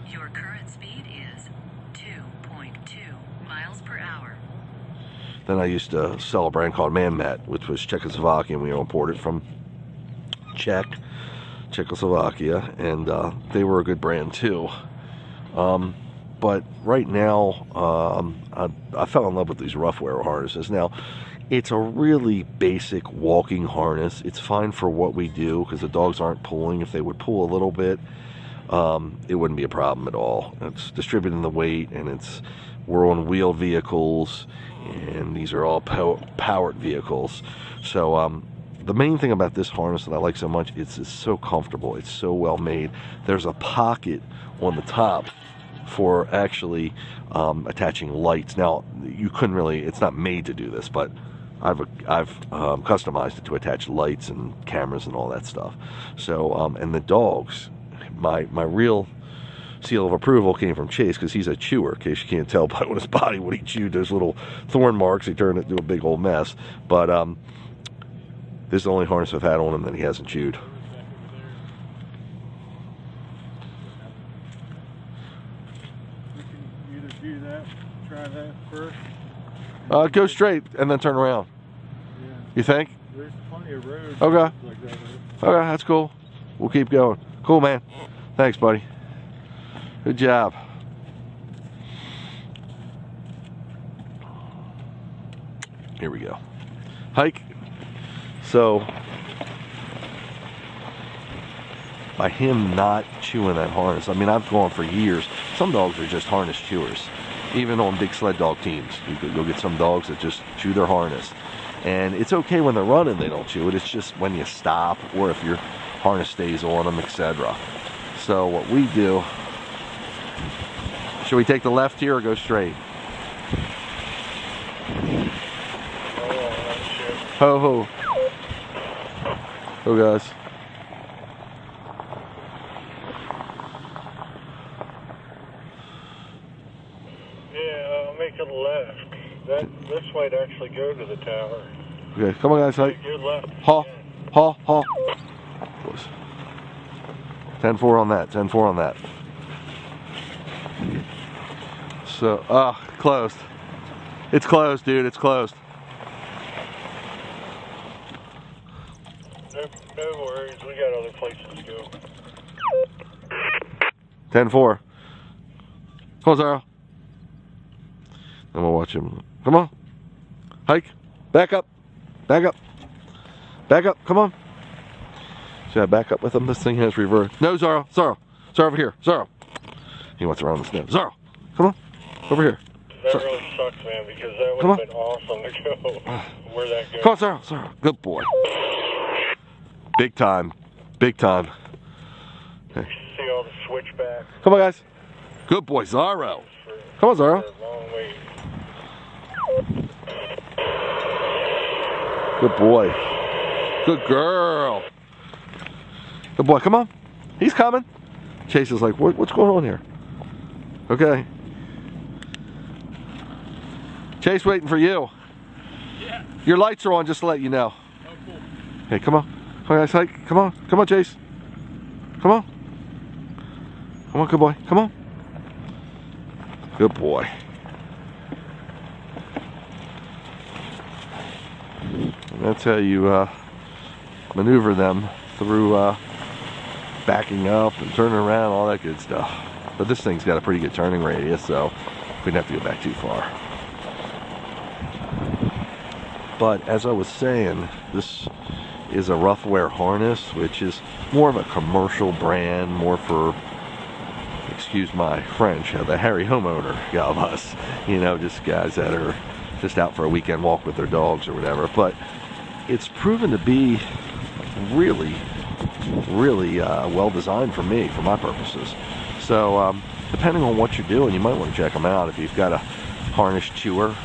Your current speed is 2.2 miles per hour. then I used to sell a brand called Manmat, which was Czechoslovakian. We imported from Czechoslovakia, and they were a good brand too. But right now, I fell in love with these rough wear harnesses. Now, it's a really basic walking harness. It's fine for what we do because the dogs aren't pulling. If they would pull a little bit, it wouldn't be a problem at all. It's distributing the weight, and we're on wheeled vehicles, and these are all powered vehicles. So the main thing about this harness that I like so much, it's so comfortable. It's so well made. There's a pocket on the top for actually attaching lights. Now, you couldn't really, it's not made to do this, but I've customized it to attach lights and cameras and all that stuff. So, and the dogs, my real seal of approval came from Chase, because he's a chewer, in case you can't tell by his body what he chewed. There's little thorn marks. He turned it into a big old mess. But this is the only harness I've had on him that he hasn't chewed. We can either do that, try that first. Go straight and then turn around. Yeah. You think? There's plenty of roads Okay. like that. Okay, that's cool. We'll keep going. Cool, man. Thanks, buddy. Good job. Here we go. Hike. So, by him not chewing that harness, I mean, I've gone for years. Some dogs are just harness chewers. Even on big sled dog teams, you'll get some dogs that just chew their harness. And it's okay when they're running, they don't chew it. It's just when you stop, or if your harness stays on them, etc. So what we do, should we take the left here or go straight? Ho ho. Oh guys. Yeah, I'll make a left. This might actually go to the tower. Okay, come on guys, hike. Your left. Haw, haw, haw. 10-4 on that, 10-4 on that. So, closed. It's closed, dude, it's closed. No worries, we got other places to go. 10-4. Come on, Zara. And we'll watch him. Come on. Hike. Back up. Back up. Back up. Come on. See, I back up with him. This thing has reverse. No, Zara. Zara. Zara, over here. Zara. He wants around the snow. Zara. Come on. Over here. That Zara. really sucks, man, because that would Come have on. been awesome to go where that goes. Come on, Zara. Zara. Good boy. Big time. Big time. Okay. See all the switchbacks. Come on, guys. Good boy, Zara. Come on, Zara. For a long way. Good boy. Good girl. Good boy, come on. He's coming. Chase is like, what's going on here? Okay. Chase waiting for you. Yeah. Your lights are on, just to let you know. Oh, cool. Hey, come on. Come on, guys. Come on. Come on, Chase. Come on. Come on, good boy. Come on. Good boy. And that's how you maneuver them through backing up and turning around, all that good stuff. But this thing's got a pretty good turning radius, so we didn't have to go back too far. But as I was saying, this is a Roughwear harness, which is more of a commercial brand, more for, excuse my French, the hairy homeowner of us, you know, just guys that are just out for a weekend walk with their dogs or whatever. But it's proven to be really well designed for me, for my purposes. So depending on what you're doing, you might want to check them out. If you've got a harness chewer,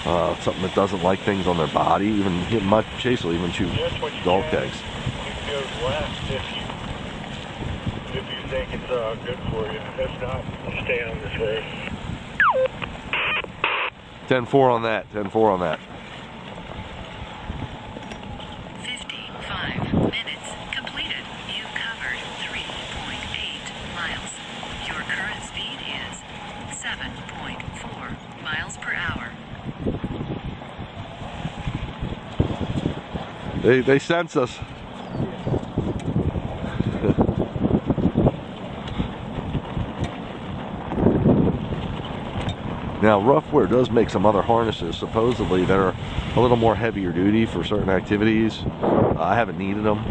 something that doesn't like things on their body, even Chase will even chew dog tags. You can go left if you think it's good for you. If not, stay on this road. 10-4 on that. 10-4 on that. 55 minutes completed. You covered 3.8 miles. Your current speed is 7.4 miles per hour. They sense us. Now, Roughwear does make some other harnesses, supposedly, that are a little more heavier duty for certain activities. I haven't needed them,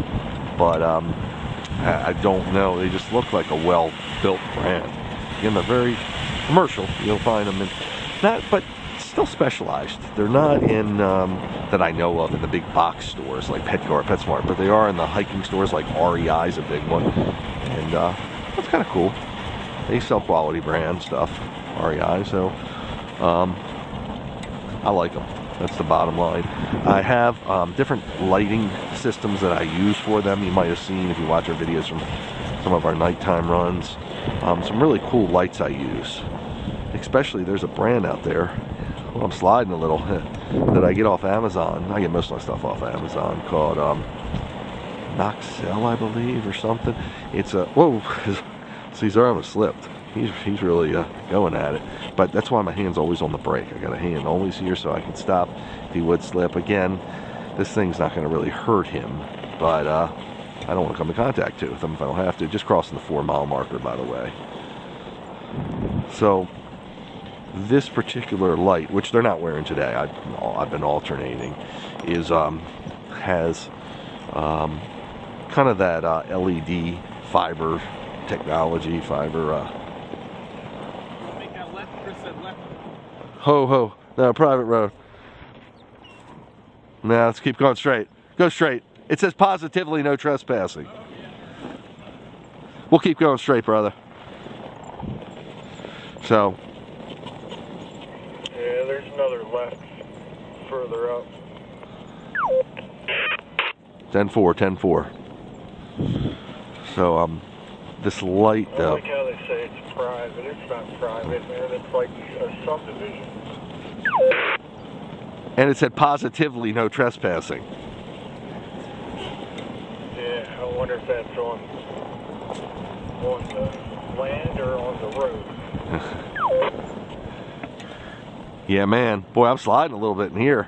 but I don't know. They just look like a well-built brand. Again, they're very commercial. You'll find them in but still specialized. They're not in that I know of in the big box stores like Petco or PetSmart, but they are in the hiking stores like REI is a big one, and that's kind of cool. They sell quality brand stuff, REI, so I like them. That's the bottom line. I have different lighting systems that I use for them. You might have seen if you watch our videos from some of our nighttime runs. Some really cool lights I use. Especially, there's a brand out there, well, I'm sliding a little, that I get off Amazon. I get most of my stuff off Amazon, called Noxel, I believe, or something. It's a, whoa, Cesar almost slipped. He's really going at it. But that's why my hand's always on the brake. I got a hand always here so I can stop if he would slip. Again, this thing's not going to really hurt him, but I don't want to come in contact with him if I don't have to. Just crossing the 4-mile marker, by the way. So this particular light, which they're not wearing today, I've been alternating, is has kind of that LED fiber technology, Make that left. Chris said left. Ho, no, private road. Now let's keep going straight. Go straight. It says positively no trespassing. We'll keep going straight, brother. So. Yeah, there's another left further up. 10-4. So this light I though. like how they say it's private. It's not private, man. It's like a subdivision. And it said positively no trespassing. Yeah, I wonder if that's on the land or on the road. Yeah, man. Boy, I'm sliding a little bit in here.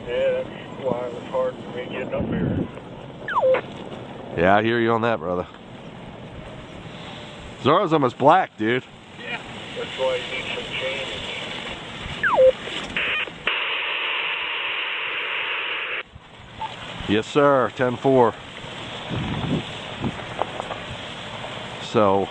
Yeah, that's why it was hard for me getting up here. Yeah, I hear you on that, brother. Zorro's almost black, dude. Yeah. That's why you need some change. Yes, sir. 10-4. So,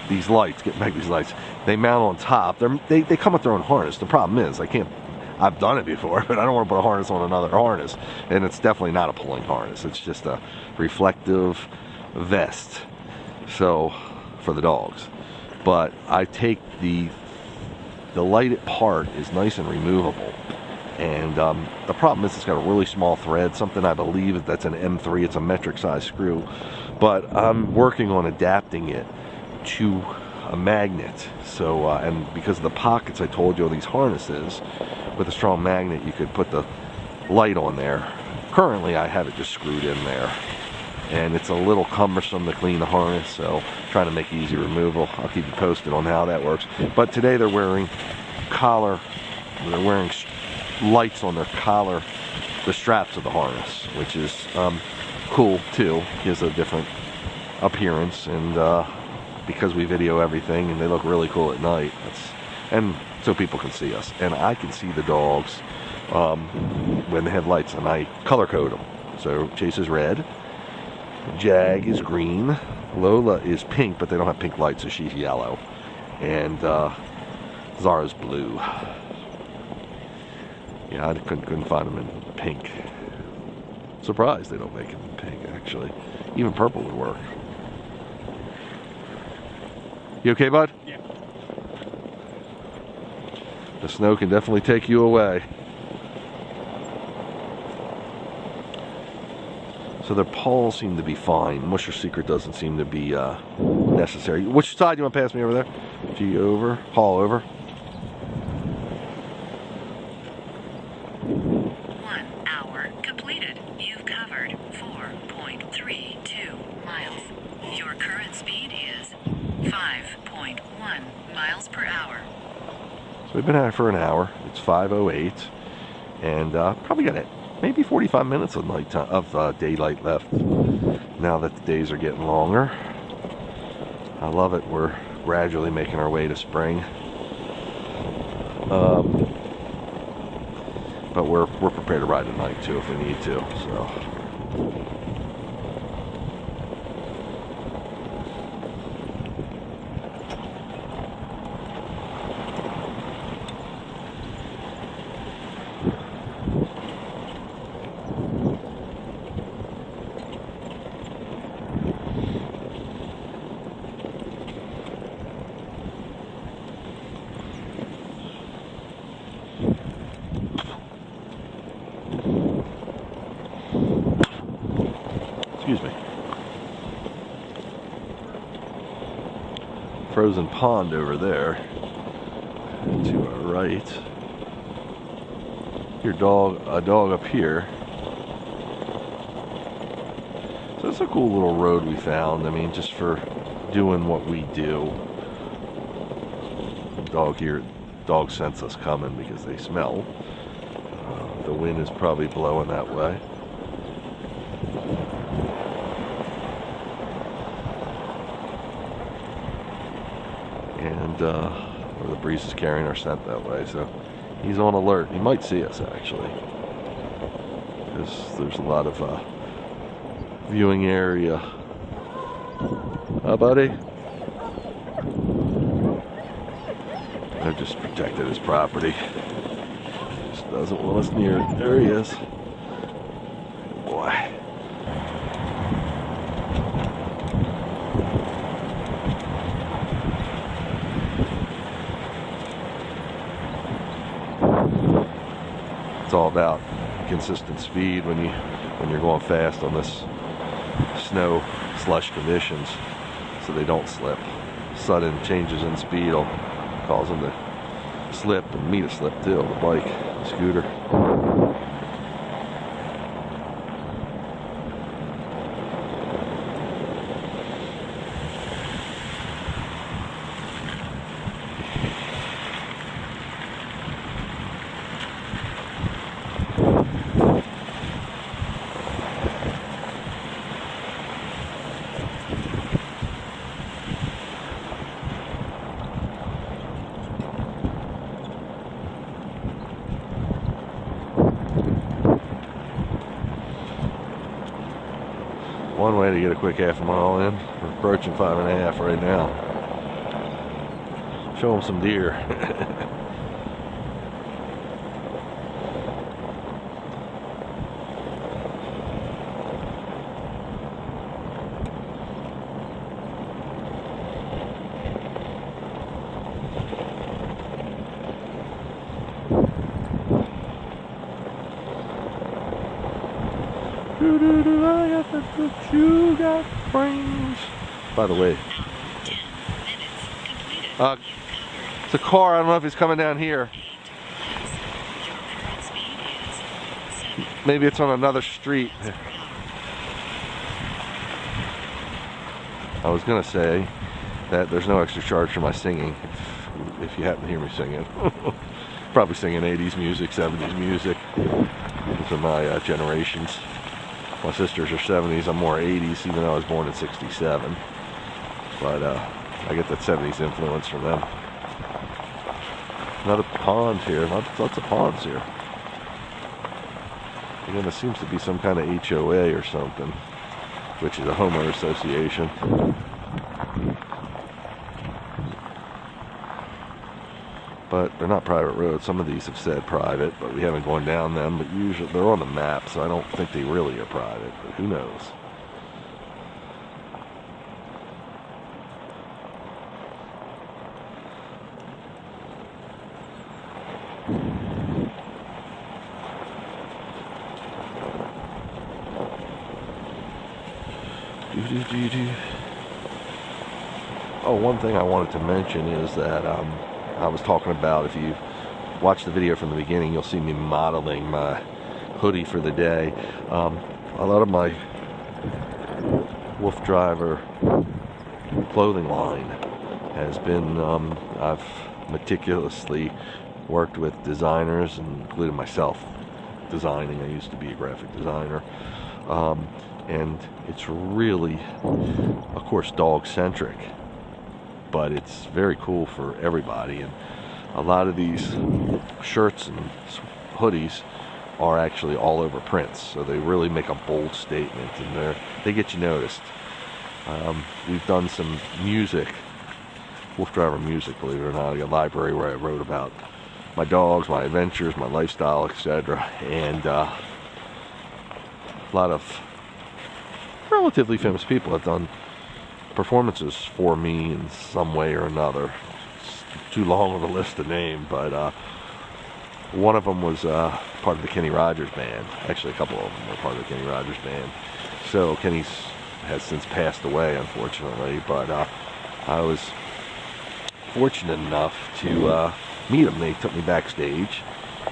these lights, getting back to these lights, they mount on top. They come with their own harness. The problem is, I've done it before, but I don't want to put a harness on another harness. And it's definitely not a pulling harness. It's just a reflective vest. So, for the dogs. But I take the lighted part is nice and removable. And the problem is it's got a really small thread, something I believe that's an M3, it's a metric size screw, but I'm working on adapting it to a magnet. So, and because of the pockets I told you of these harnesses, with a strong magnet you could put the light on there. Currently I have it just screwed in there, and it's a little cumbersome to clean the harness, so trying to make easy removal. I'll keep you posted on how that works. But today they're wearing lights on their collar, the straps of the harness, which is cool too. Gives a different appearance, and because we video everything and they look really cool at night, and so people can see us, and I can see the dogs when they have lights, and I color code them. So Chase is red, Jag is green, Lola is pink, but they don't have pink lights, so she's yellow, and Zara's blue. Yeah, I couldn't find them in pink. Surprised they don't make them in pink, actually. Even purple would work. You okay, bud? Yeah. The snow can definitely take you away. So their paws seem to be fine. Musher Secret doesn't seem to be necessary. Which side do you want to pass me over there? G over, haul over. 1 hour completed. You've covered 4.32 miles. Your current speed is 5.1 miles per hour. So we've been at it for an hour. It's 5:08, and probably got maybe 45 minutes of nighttime daylight left. Now that the days are getting longer, I love it. We're gradually making our way to spring. But we're prepared to ride at night too if we need to. So. Excuse me. Frozen pond over there. To our right. A dog up here. So it's a cool little road we found. I mean, just for doing what we do. Dog sense us coming because they smell. The wind is probably blowing that way. And or the breeze is carrying our scent that way, so he's on alert. He might see us actually, because there's a lot of viewing area. Hi, buddy. I've just protected his property. He just doesn't want us near it. There he is. Boy. It's all about consistent speed when you're going fast on this snow slush conditions, so they don't slip. Sudden changes in speed will cause them to slip, and me to slip too, the bike, the scooter. One way to get a quick half a mile in. We're approaching 5.5 right now. Show them some deer. Doo-doo-doo, I got the good, you got brains. By the way, 10 minutes completed. Uh, You covered it's a car. I don't know if he's coming down here. 8 miles. Your current speed is 7 Maybe it's on another street. miles per hour. I was gonna say that there's no extra charge for my singing if you happen to hear me singing. Probably singing 80s music, 70s music. Those are my generations. My sisters are 70s, I'm more 80s, even though I was born in 67. But I get that 70s influence from them. Another pond here, lots of ponds here. Again, there seems to be some kind of HOA or something, which is a homeowner association. But they're not private roads. Some of these have said private, but we haven't gone down them. But usually they're on the map, so I don't think they really are private, but who knows? Oh, one thing I wanted to mention is that I was talking about, if you watch the video from the beginning, you'll see me modeling my hoodie for the day. A lot of my Wolf Driver clothing line has been, I've meticulously worked with designers, including myself designing. I used to be a graphic designer. And it's really, of course, dog-centric, but it's very cool for everybody. And a lot of these shirts and hoodies are actually all over prints, so they really make a bold statement, and they get you noticed. We've done some music, Wolf Driver music, believe it or not, a library where I wrote about my dogs, my adventures, my lifestyle, etc. And a lot of relatively famous people have done performances for me in some way or another. It's too long of a list to name, but one of them was part of the Kenny Rogers band. Actually, a couple of them were part of the Kenny Rogers band. So Kenny has since passed away, unfortunately, but I was fortunate enough to meet him. They took me backstage,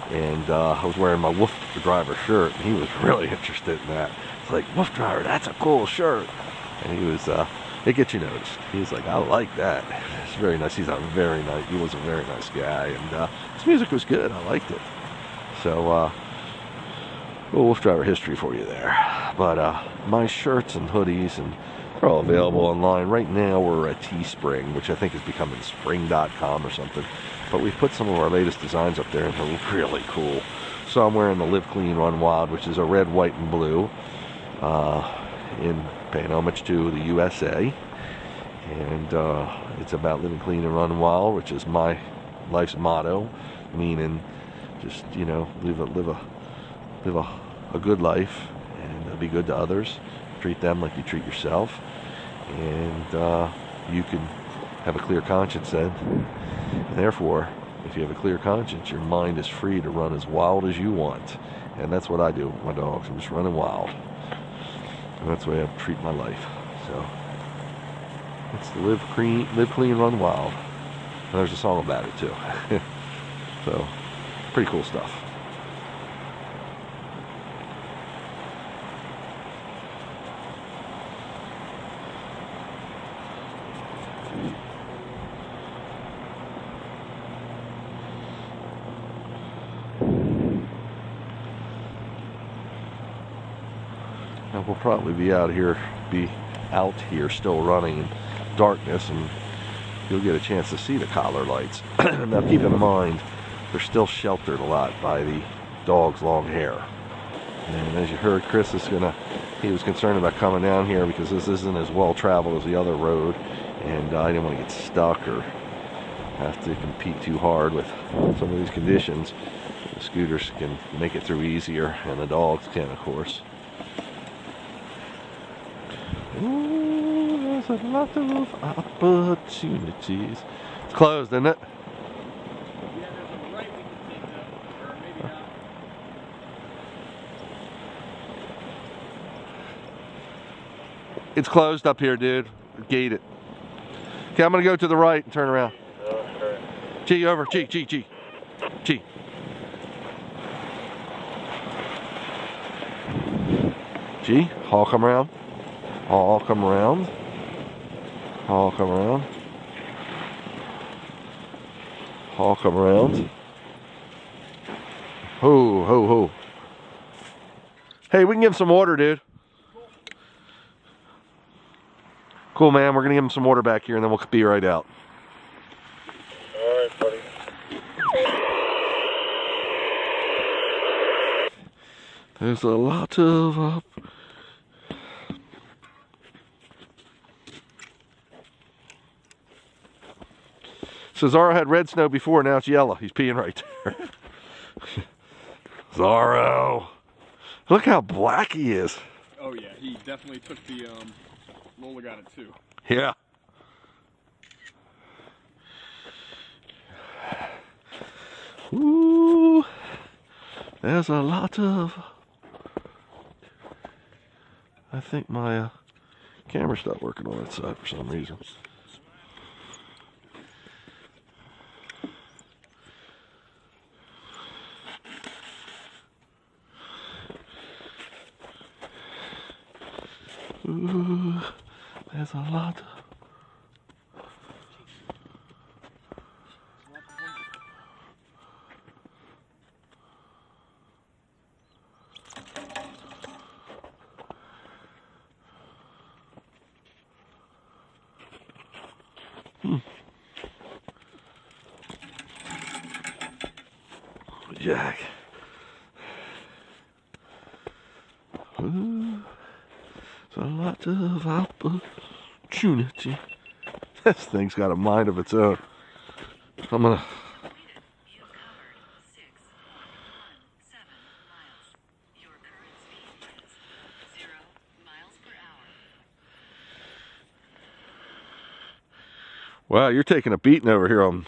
and I was wearing my Wolf Driver shirt, and he was really interested in that. It's like, Wolf Driver, that's a cool shirt. And he was, it gets you noticed. He was like, I like that. It's very nice. He was a very nice guy, and his music was good. I liked it. So, little Wolf Driver history for you there. But my shirts and hoodies, and they're all available online. Right now we're at Teespring, which I think is becoming spring.com or something. But we've put some of our latest designs up there, and they're really cool. So I'm wearing the Live Clean, Run Wild, which is a red, white, and blue, in paying homage to the USA. And it's about living clean and run wild, which is my life's motto, meaning just, you know, live a good life, and be good to others, treat them like you treat yourself, and you can have a clear conscience then. And therefore, if you have a clear conscience, your mind is free to run as wild as you want. And that's what I do with my dogs. I'm just running wild. And that's the way I treat my life. So it's the live clean, run wild. And there's a song about it too. So pretty cool stuff. And we'll probably be out here still running in darkness, and you'll get a chance to see the collar lights. Now keep in mind, they're still sheltered a lot by the dog's long hair. And as you heard, Chris he was concerned about coming down here because this isn't as well traveled as the other road, and I didn't want to get stuck or have to compete too hard with some of these conditions. The scooters can make it through easier, and the dogs can, of course. Ooh, there's a lot of opportunities. It's closed, isn't it? Yeah, there's a right we can see, though, or maybe not. It's closed up here, dude. Gated. Okay, I'm gonna go to the right and turn around. Okay. G, over. G. G. I'll come around. I'll come around. I'll come around. I'll come around. Ho, ho, ho. Hey, we can give him some water, dude. Cool, man. We're gonna give him some water back here and then we'll be right out. All right, buddy. There's a lot of Cesaro had red snow before, now it's yellow. He's peeing right there. Zorro. Look how black he is. Oh yeah, he definitely took the Lola got it too. Yeah. Ooh. There's a lot of... I think my camera stopped working on that side for some reason. Ooh, there's a lot. Jack. Ooh. A lot of opportunity. This thing's got a mind of its own. I'm gonna. You covered 6.17 miles. Your current speed is 0 miles per hour. Wow, you're taking a beating over here on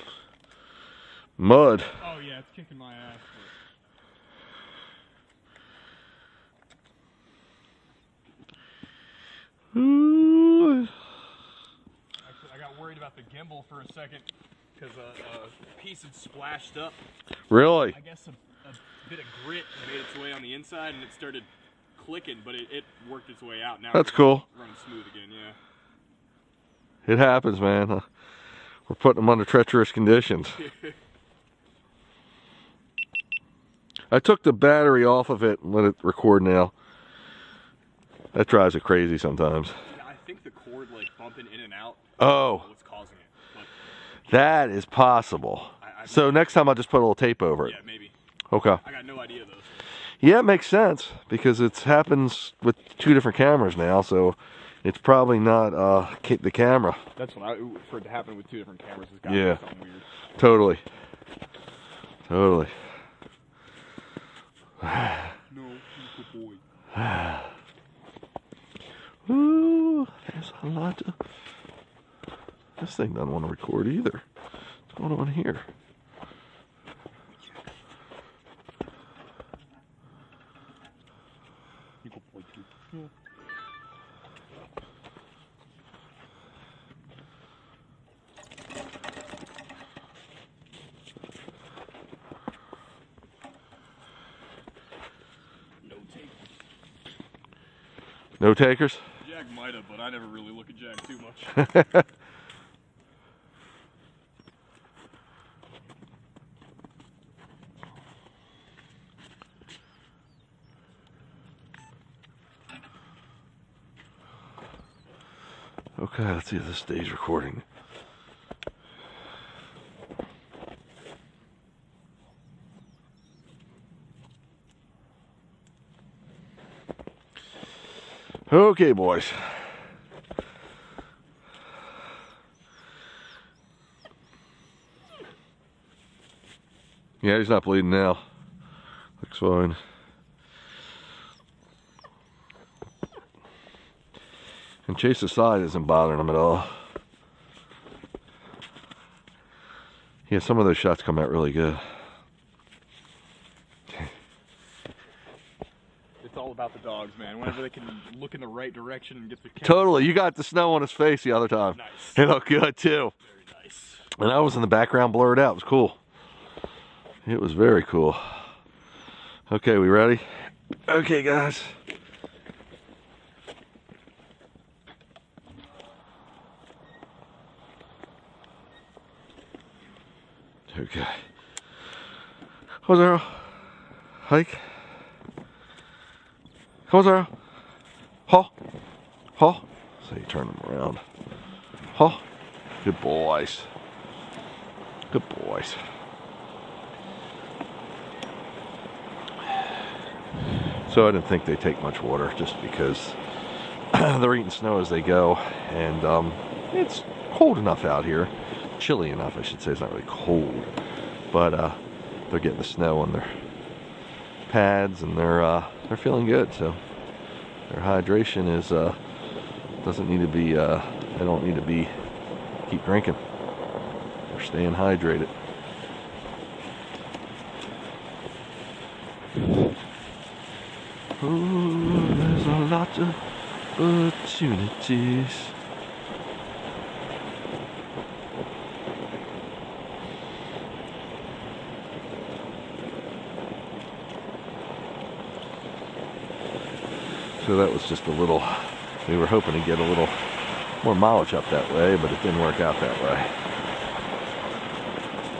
mud. Oh yeah, it's kicking my ass. Ooh. Actually, I got worried about the gimbal for a second because a piece had splashed up. Really? I guess a bit of grit made its way on the inside and it started clicking, but it worked its way out. Now That's it's cool. running smooth again, yeah. It happens, man. We're putting them under treacherous conditions. I took the battery off of it and let it record now. That drives it crazy sometimes. Yeah, I think the cord like bumping in and out. Oh. What's causing it? But That is possible. So next time I'll just put a little tape over it. yeah, maybe. Okay. I got no idea though. Yeah, it makes sense because it happens with 2 different cameras now, so it's probably not the camera. That's what for it to happen with 2 different cameras has got Yeah. to be something weird. Totally. Totally. No, good boy. Ooh, there's a lot of... This thing doesn't want to record either. What's going on here? You good boy too. Yeah. No take. No takers? Jag might have, but I never really look at Jag too much. Okay, let's see if this stays recording. Okay, boys. Yeah, he's not bleeding now. Looks fine. And Chase's side isn't bothering him at all. Yeah, some of those shots come out really good. It's all about the dogs, man. Whenever they can look in the right direction and get the camera. Totally. You got the snow on his face the other time. Nice. It looked good too. Very nice. And I was in the background blurred out. It was cool. It was very cool. Okay, we ready? Okay, guys. Okay. Come on, Zara. Hike. Come on, Zara. Haw. Haw. So you turn them around. Haw. Good boys. Good boys. So I didn't think they'd take much water just because they're eating snow as they go. And it's cold enough out here. Chilly enough, I should say. It's not really cold. But they're getting the snow on their pads and they're feeling good. So their hydration is doesn't need to be they don't need to be keep drinking. They're staying hydrated. Oh, there's a lot of opportunities. So that was just a little, we were hoping to get a little more mileage up that way, but it didn't work out that way.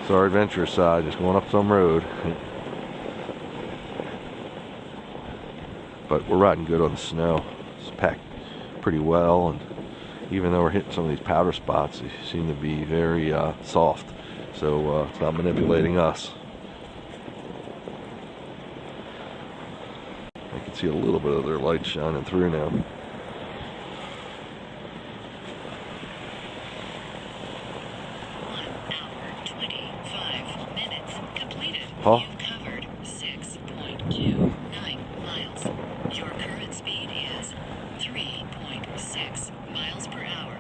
So our adventurous side is going up some road. But we're riding good on the snow. It's packed pretty well, and even though we're hitting some of these powder spots, they seem to be very soft. So it's not manipulating us. I can see a little bit of their light shining through now. Huh? You covered 6.29 miles. Your current speed is 3.6 miles per hour.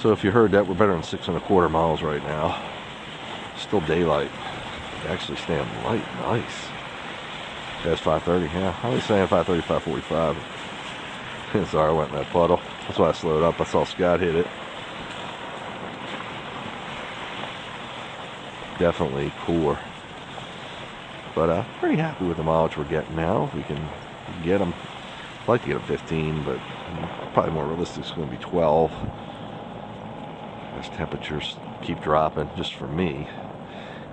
So if you heard that, we're better than 6.25 miles right now. Still daylight. Actually staying light. Nice. That's 5:30. Yeah, I was saying 5:30, 5:45. Sorry, I went in that puddle. That's why I slowed up. I saw Scott hit it. Definitely cooler. But pretty happy with the mileage we're getting now. If we can get them, I'd like to get them 15, but probably more realistic, it's going to be 12. As temperatures keep dropping, just for me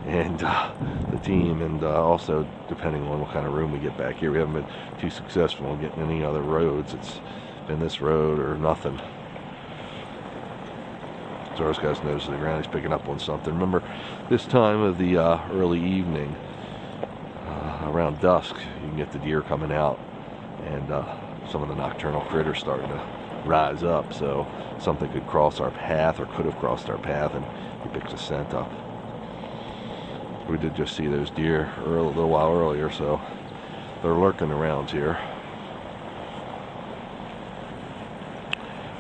and the team, and also depending on what kind of room we get back here. We haven't been too successful in getting any other roads. It's been this road or nothing. So those guys nose to the ground. He's picking up on something. Remember, this time of the early evening, around dusk, you can get the deer coming out, and some of the nocturnal critters starting to rise up. So something could cross our path, or could have crossed our path, and he picks a scent up. We did just see those deer a little while earlier, so they're lurking around here.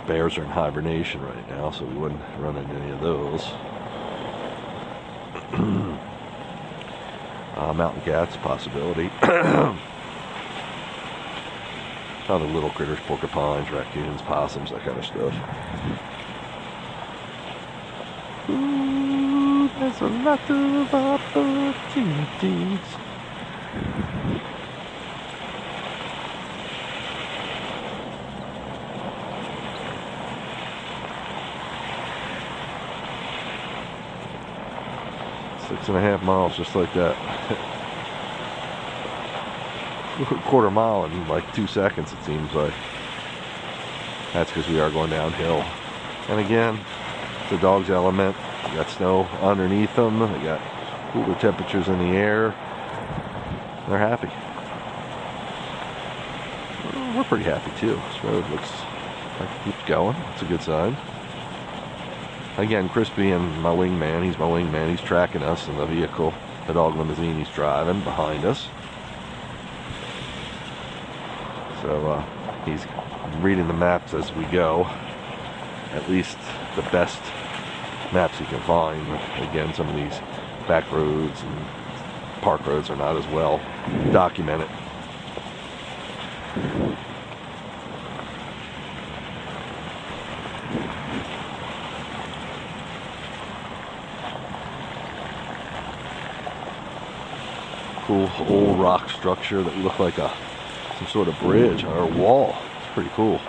Bears are in hibernation right now, so we wouldn't run into any of those. Mountain cats, possibility. Other little critters, porcupines, raccoons, possums, that kind of stuff. Ooh, there's a lot of opportunities. Six and a half miles, just like that. Quarter mile in like 2 seconds, it seems like. That's because we are going downhill. And again, it's a dog's element. You got snow underneath them. They got cooler temperatures in the air. They're happy. We're pretty happy too. This road looks like it keeps going. That's a good sign. Again, Crispy and my wingman, he's my wingman, he's tracking us in the vehicle, the dog limousine he's driving behind us. So he's reading the maps as we go, at least the best maps he can find. Again, some of these back roads and park roads are not as well documented. Cool old rock structure that looked like some sort of bridge or a wall. It's pretty cool.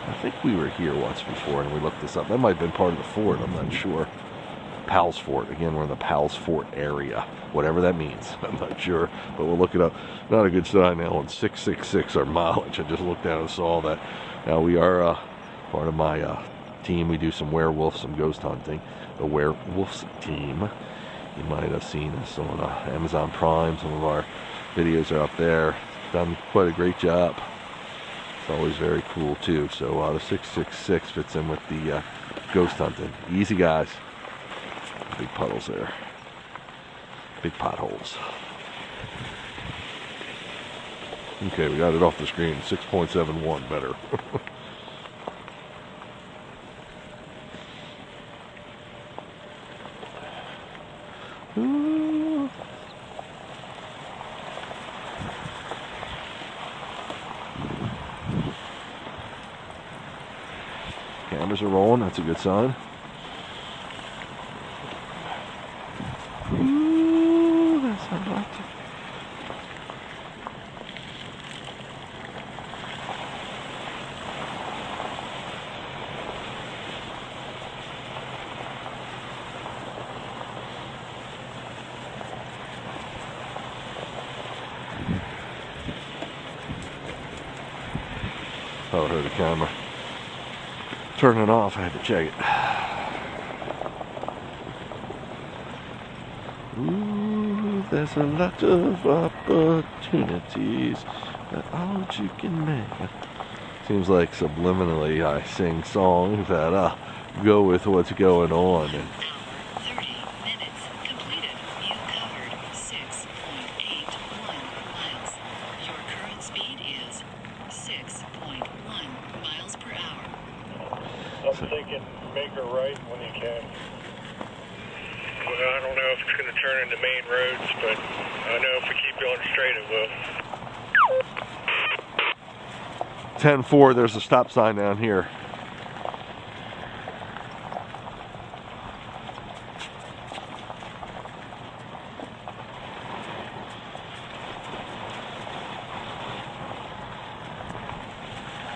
I think we were here once before and we looked this up. That might have been part of the fort, I'm not sure. Powell's Fort. Again, we're in the Powell's Fort area. Whatever that means. I'm not sure, but we'll look it up. Not a good sign now on 666 our mileage. I just looked down and saw that. Now we are part of my team. We do some werewolf, some ghost hunting. The werewolves team. You might have seen us on Amazon Prime. Some of our videos are up there. Done quite a great job. It's always very cool too. So the 666 fits in with the ghost hunting. Easy, guys. Big puddles there. Big potholes. Okay, we got it off the screen. 6.71 better. Cameras are rolling, that's a good sign. Ooh, that's a lot. Oh, I heard the camera. Turn it off, I had to check it. Ooh, there's a lot of opportunities that all you can make. Seems like subliminally I sing songs that go with what's going on. And 30 minutes completed. You covered 6.81 miles. Your current speed is 6.1 miles per hour. I'm thinking make a right when you can. Well, I don't know if it's going to turn into main roads, but I know if we keep going straight it will. 10-4, there's a stop sign down here.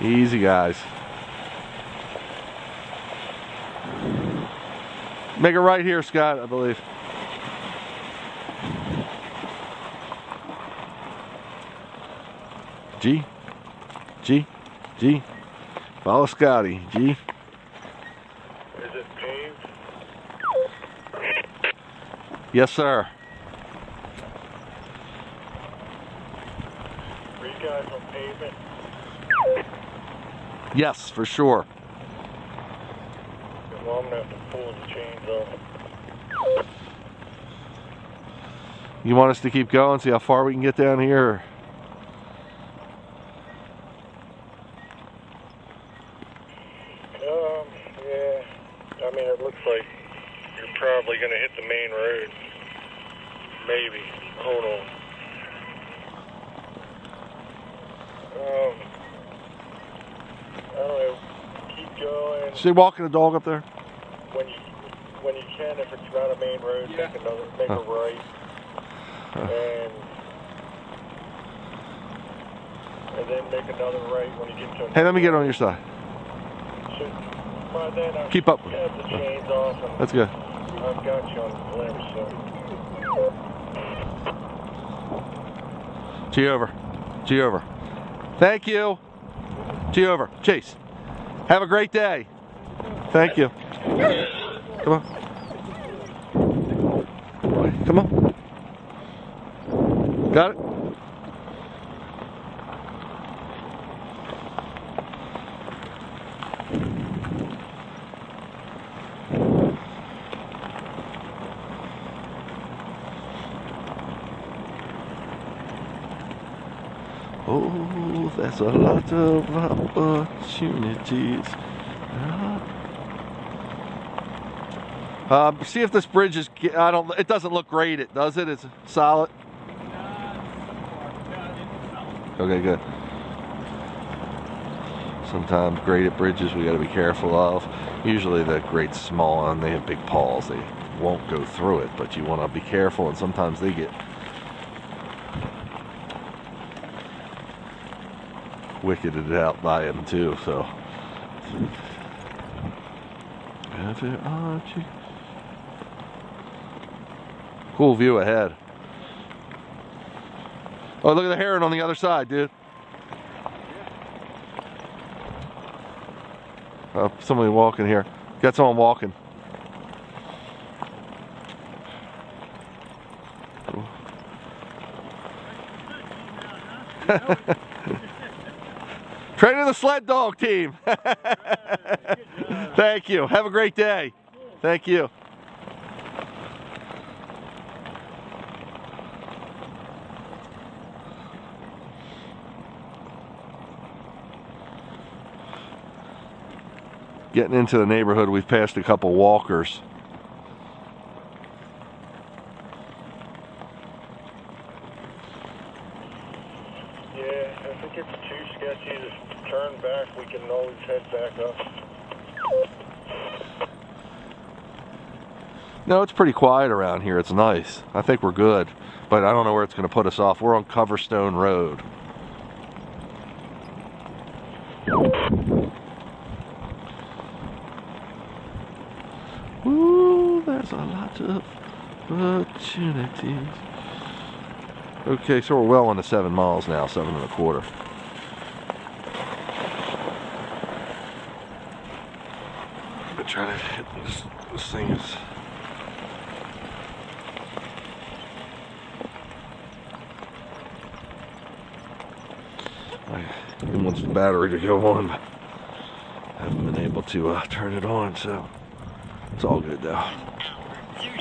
Easy, guys. Make a right here, Scott, I believe. G. Follow Scotty. G. Is it paved? Yes, sir. Are you guys on pavement? Yes, for sure. Well, I'm going to have to pull the chains off. You want us to keep going, see how far we can get down here? Yeah. I mean, it looks like you're probably going to hit the main road. Maybe. Hold on. I don't know. Keep going. See walking the dog up there? When you can, if it's not a main road, Yeah. make a right. And then make another right when you get to. Hey, let me get on your side. By then, I've Keep up. got the chains off and That's good. I've got you on the limb, so. G over. G over. Thank you. G over. Chase. Have a great day. Thank you. Come on. Come on. Got it? Oh, there's a lot of opportunities. See if this bridge is. It doesn't look graded, does it? It's solid. Okay, good. Sometimes graded bridges we got to be careful of. Usually the grade's small and they have big paws. They won't go through it, but you want to be careful, and sometimes they get wicketed out by them too, so. Cool view ahead. Oh, look at the heron on the other side, dude. Somebody walking here. Got someone walking. Training the sled dog team. Thank you. Have a great day. Thank you. Getting into the neighborhood, we've passed a couple walkers. Yeah, if it gets too sketchy to turn back, we can always head back up. No, it's pretty quiet around here. It's nice. I think we're good, but I don't know where it's going to put us off. We're on Coverstone Road. Ooh, there's a lot of opportunities. Okay, so we're well on to 7 miles now, 7 1/4. I'm trying to hit this thing is. It wants the battery to go on, but I haven't been able to turn it on, so it's all good though.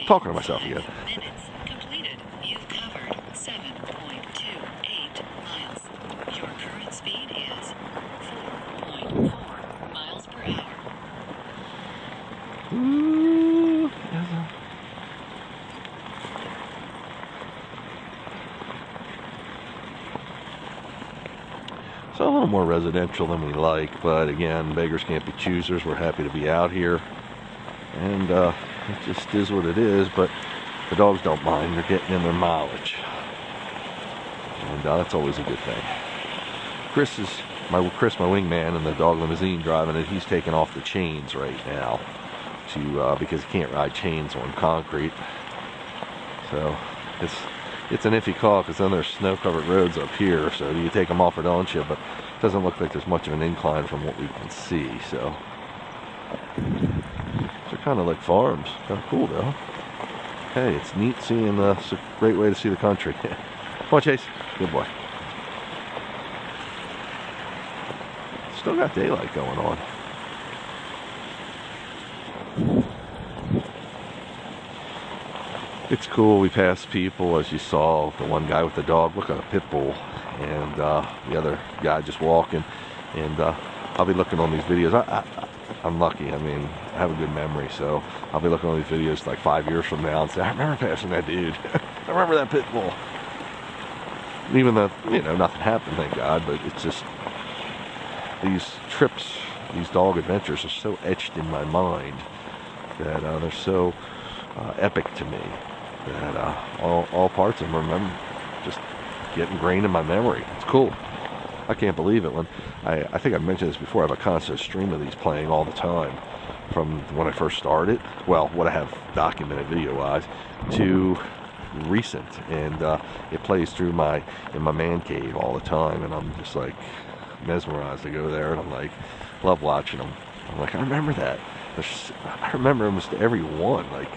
Talking to myself again. Minutes completed. You've covered 7.28 miles. Your current speed is 4.4 miles per hour. Ooh, so a little more residential than we like, but again, beggars can't be choosers. We're happy to be out here, and it just is what it is. But the dogs don't mind; they're getting in their mileage, and that's always a good thing. Chris, my wingman, and the dog limousine driving it. He's taking off the chains right now to because he can't ride chains on concrete. So it's an iffy call, because then there's snow-covered roads up here, so do you take them off or don't you? But it doesn't look like there's much of an incline from what we can see, so they're kind of like farms. Kind of cool though. Hey, it's neat seeing, it's a great way to see the country. Come on, Chase. Good boy. Still got daylight going on. It's cool. We pass people, as you saw, the one guy with the dog, look at a pit bull, and the other guy just walking. And I'll be looking on these videos. I'm lucky. I mean, I have a good memory, so I'll be looking on these videos like 5 years from now and say, I remember passing that dude. I remember that pit bull. Even though, nothing happened, thank God, but it's just, these trips, these dog adventures are so etched in my mind that they're so epic to me that all parts of them remember, just get ingrained in my memory. It's cool. I can't believe it. When I think I mentioned this before, I have a constant stream of these playing all the time, from when I first started, well, what I have documented video-wise, to recent, and it plays through in my man cave all the time, and I'm just like mesmerized. I go there and I'm like, love watching them. I'm like, I remember that. I remember almost every one, like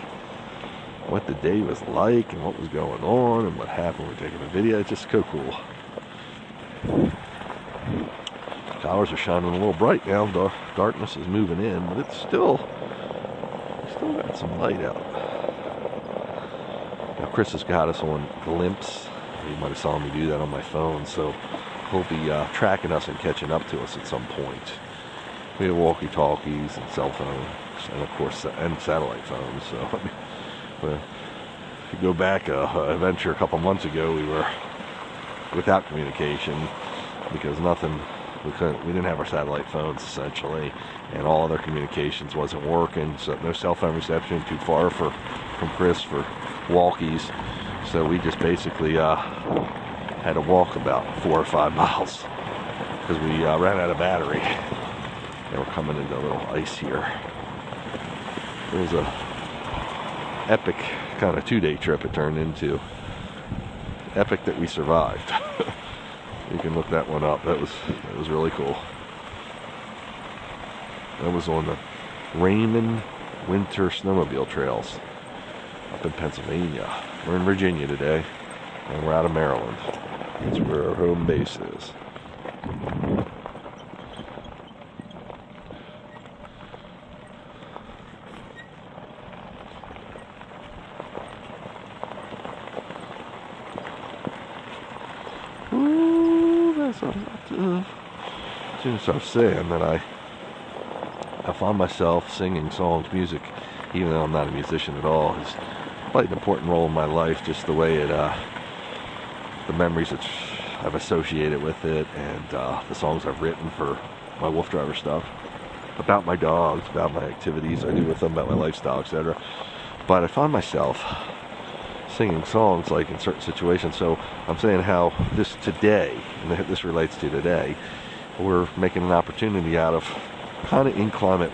what the day was like and what was going on and what happened. We're taking a video. It's just so cool. Towers are shining a little bright now. Darkness is moving in, but it's still got some light out. Now Chris has got us on glimpse. You might have saw me do that on my phone, so he'll be tracking us and catching up to us at some point. We have walkie-talkies and cell phones, and of course, and satellite phones. So, if you go back an adventure a couple months ago, we were without communication. because we didn't have our satellite phones essentially, and all other communications wasn't working, so no cell phone reception, too far from Chris for walkies, so we just basically had to walk about 4 or 5 miles because we ran out of battery, and we're coming into a little ice here. It was a epic kind of 2-day trip it turned into. Epic that we survived. You can look that one up. That was really cool. That was on the Raymond Winter Snowmobile Trails up in Pennsylvania. We're in Virginia today, and we're out of Maryland. That's where our home base is. As soon as I was saying that I found myself singing songs, music, even though I'm not a musician at all, has played an important role in my life, just the way the memories that I've associated with it, and the songs I've written for my Wolf Driver stuff, about my dogs, about my activities I do with them, about my lifestyle, etc. But I found myself singing songs like in certain situations. So I'm saying how this today, and this relates to today, we're making an opportunity out of kind of inclement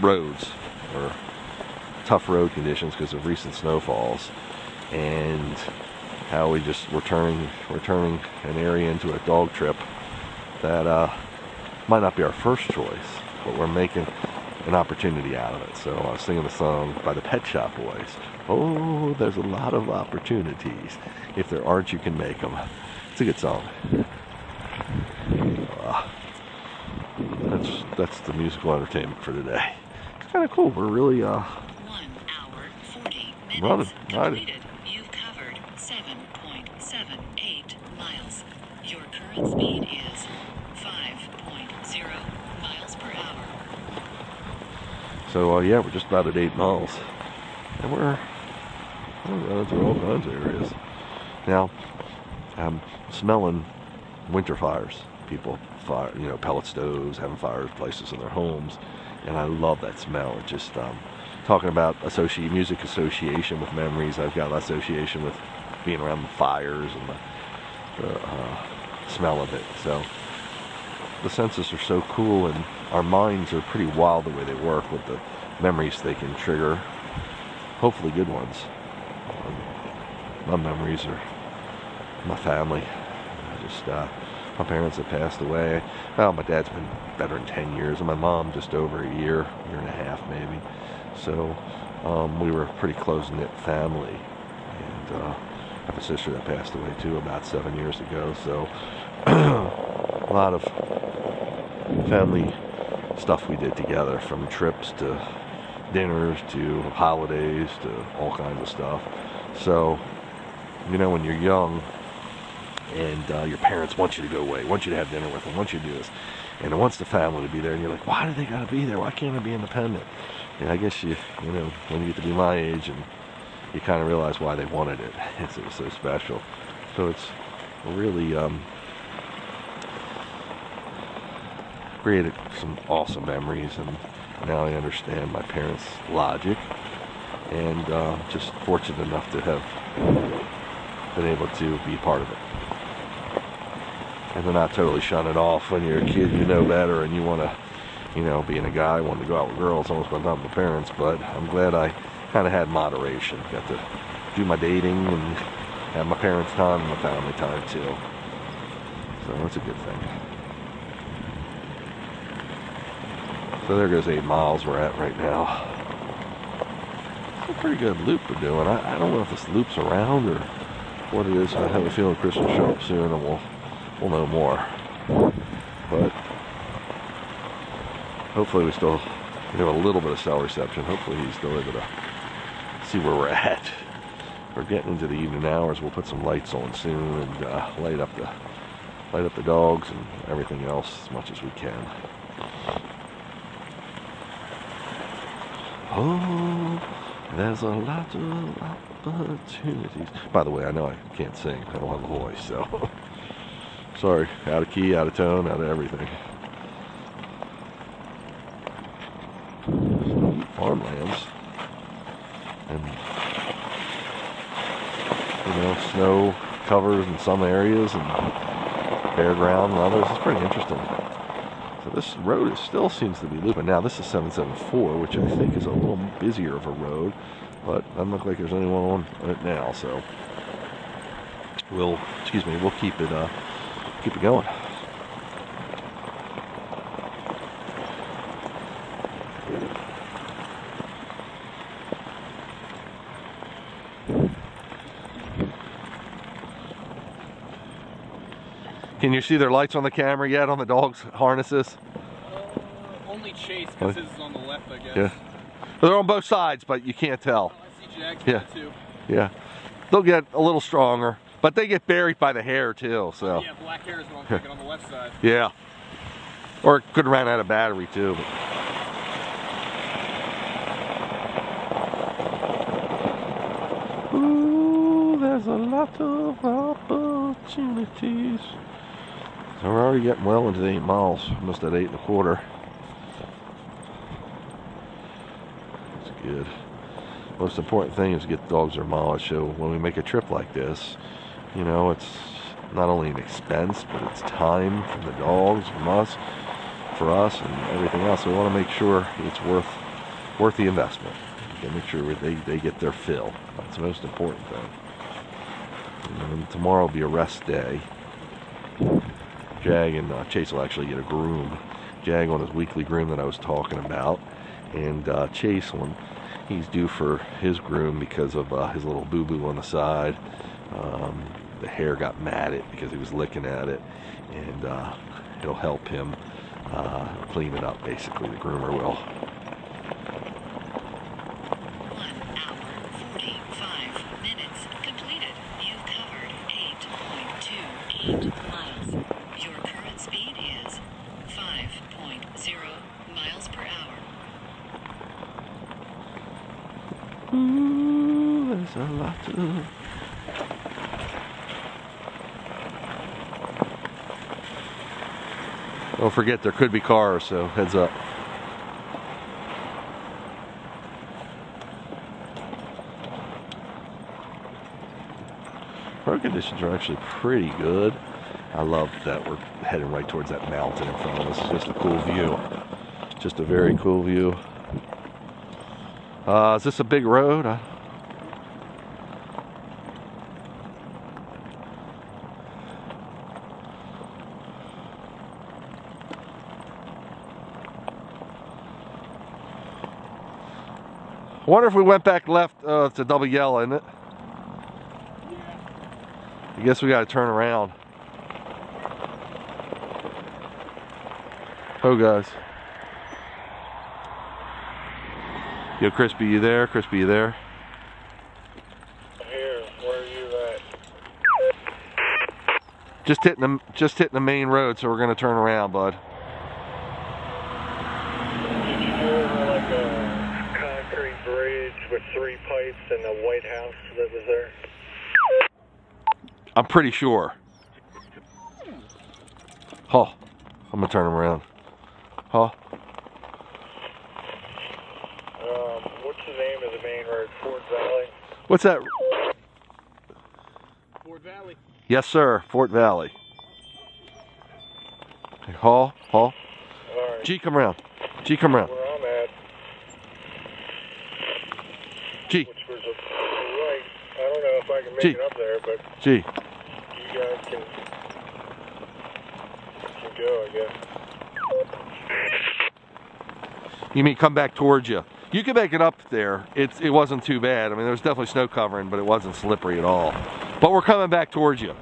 roads or tough road conditions because of recent snowfalls, and how we're turning an area into a dog trip that might not be our first choice, but we're making an opportunity out of it. So I was singing the song by the Pet Shop Boys. Oh, there's a lot of opportunities. If there aren't, you can make them. It's a good song. That's the musical entertainment for today. It's kind of cool. We're really 1 hour 40 minutes running. completed. You've covered 7.78 miles. Your current speed is 5.0 miles per hour. So yeah, we're just about at 8 miles, and we're running through all kinds of areas. Now, I'm smelling winter fires. People fire, pellet stoves, having fireplaces in their homes, and I love that smell. It just talking about music association with memories. I've got association with being around the fires and the smell of it. So the senses are so cool, and our minds are pretty wild the way they work with the memories they can trigger. Hopefully good ones. My memories are my family. My parents have passed away. Well, my dad's been better than 10 years, and my mom just over a year and a half maybe. So we were a pretty close-knit family. And I have a sister that passed away too about 7 years ago. So a lot of family stuff we did together, from trips to dinners to holidays to all kinds of stuff. So, when you're young and your parents want you to go away, want you to have dinner with them, want you to do this, and it wants the family to be there, and you're like, why do they got to be there? Why can't I be independent? And I guess when you get to be my age, and you kind of realize why they wanted it. It was so special. So it's really created some awesome memories, and now I understand my parents' logic, and just fortunate enough to have been able to be part of it. And to not totally shun it off when you're a kid, you know better, and you want to, being a guy, wanting to go out with girls, almost went down with my parents, but I'm glad I kind of had moderation. Got to do my dating and have my parents' time and my family time too. So that's a good thing. So there goes 8 miles we're at right now. It's a pretty good loop we're doing. I don't know if this loop's around or what it is. I have a feeling Chris will show up soon, and we'll know more. But hopefully we have a little bit of cell reception. Hopefully he's still able to see where we're at. We're getting into the evening hours. We'll put some lights on soon and light up the dogs and everything else as much as we can. Oh, there's a lot of opportunities. By the way, I know I can't sing. I don't have a voice, so Sorry, out of key, out of tone, out of everything. Farmlands. And, you know, snow covers in some areas and bare ground in others. It's pretty interesting. So this road still seems to be looping. Now this is 774, which I think is a little busier of a road, but doesn't look like there's anyone on it now. So we'll keep it going. Can you see their lights on the camera yet on the dogs' harnesses? Only Chase, because his is on the left, I guess. Yeah. They're on both sides, but you can't tell. Oh, I see Jack's Yeah. too. Yeah. They'll get a little stronger, but they get buried by the hair too, so. Yeah, black hair is what I'm thinking on the left side. Yeah. Or it could run out of battery too. But... Ooh, there's a lot of opportunities. So we're already getting well into the 8 miles, almost at 8 1/4. That's good. Most important thing is to get the dogs their mileage. So when we make a trip like this, you know, it's not only an expense, but it's time from the dogs, from us, for us, and everything else. So we want to make sure it's worth the investment. We can make sure they get their fill. That's the most important thing. And tomorrow will be a rest day. Jag and Chase will actually get a groom. Jag on his weekly groom that I was talking about, and Chase when he's due for his groom because of his little boo-boo on the side. The hair got matted because he was licking at it, and it'll help him clean it up, basically, the groomer will. 1 hour, 45 minutes completed. You've covered 8.28 miles. Your current speed is 5.0 miles per hour. Ooh, there's a lot to... Don't forget, there could be cars, so heads up. Road conditions are actually pretty good. I love that we're heading right towards that mountain in front of us. It's just a cool view. Just a very cool view. Is this a big road? I wonder if we went back left to Double Yellow, isn't it? Yeah. I guess we got to turn around. Oh, guys. Yo, Crispy, you there? Crispy, you there? I'm here. Where are you at? Just hitting the main road, so we're gonna turn around, bud. Did you go over like a concrete bridge with 3 pipes and a white house that was there? I'm pretty sure. Oh, I'm gonna turn him around. Huh? What's the name of the main road? Fort Valley? What's that? Fort Valley. Yes, sir. Fort Valley. Okay, Hall. Alright. G, come around. G, come around. Where I'm at, G, which was a right. I don't know if I can make Gee. it up there, but G. you guys can go, I guess. You mean come back towards you? You can make it up there. It wasn't too bad. I mean, there was definitely snow covering, but it wasn't slippery at all. But we're coming back towards you.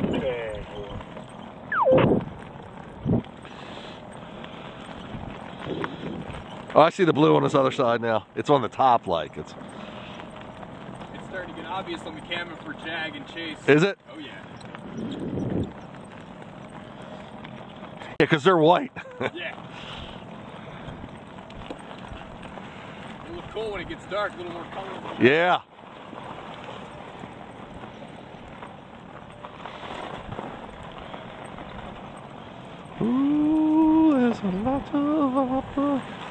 Okay. Oh, I see the blue on this other side now. It's on the top, like it's. It's starting to get obvious on the camera for Jag and Chase. Is it? Oh, yeah. Yeah, because they're white. Yeah. It looks cool when it gets dark, a little more colorful. Yeah.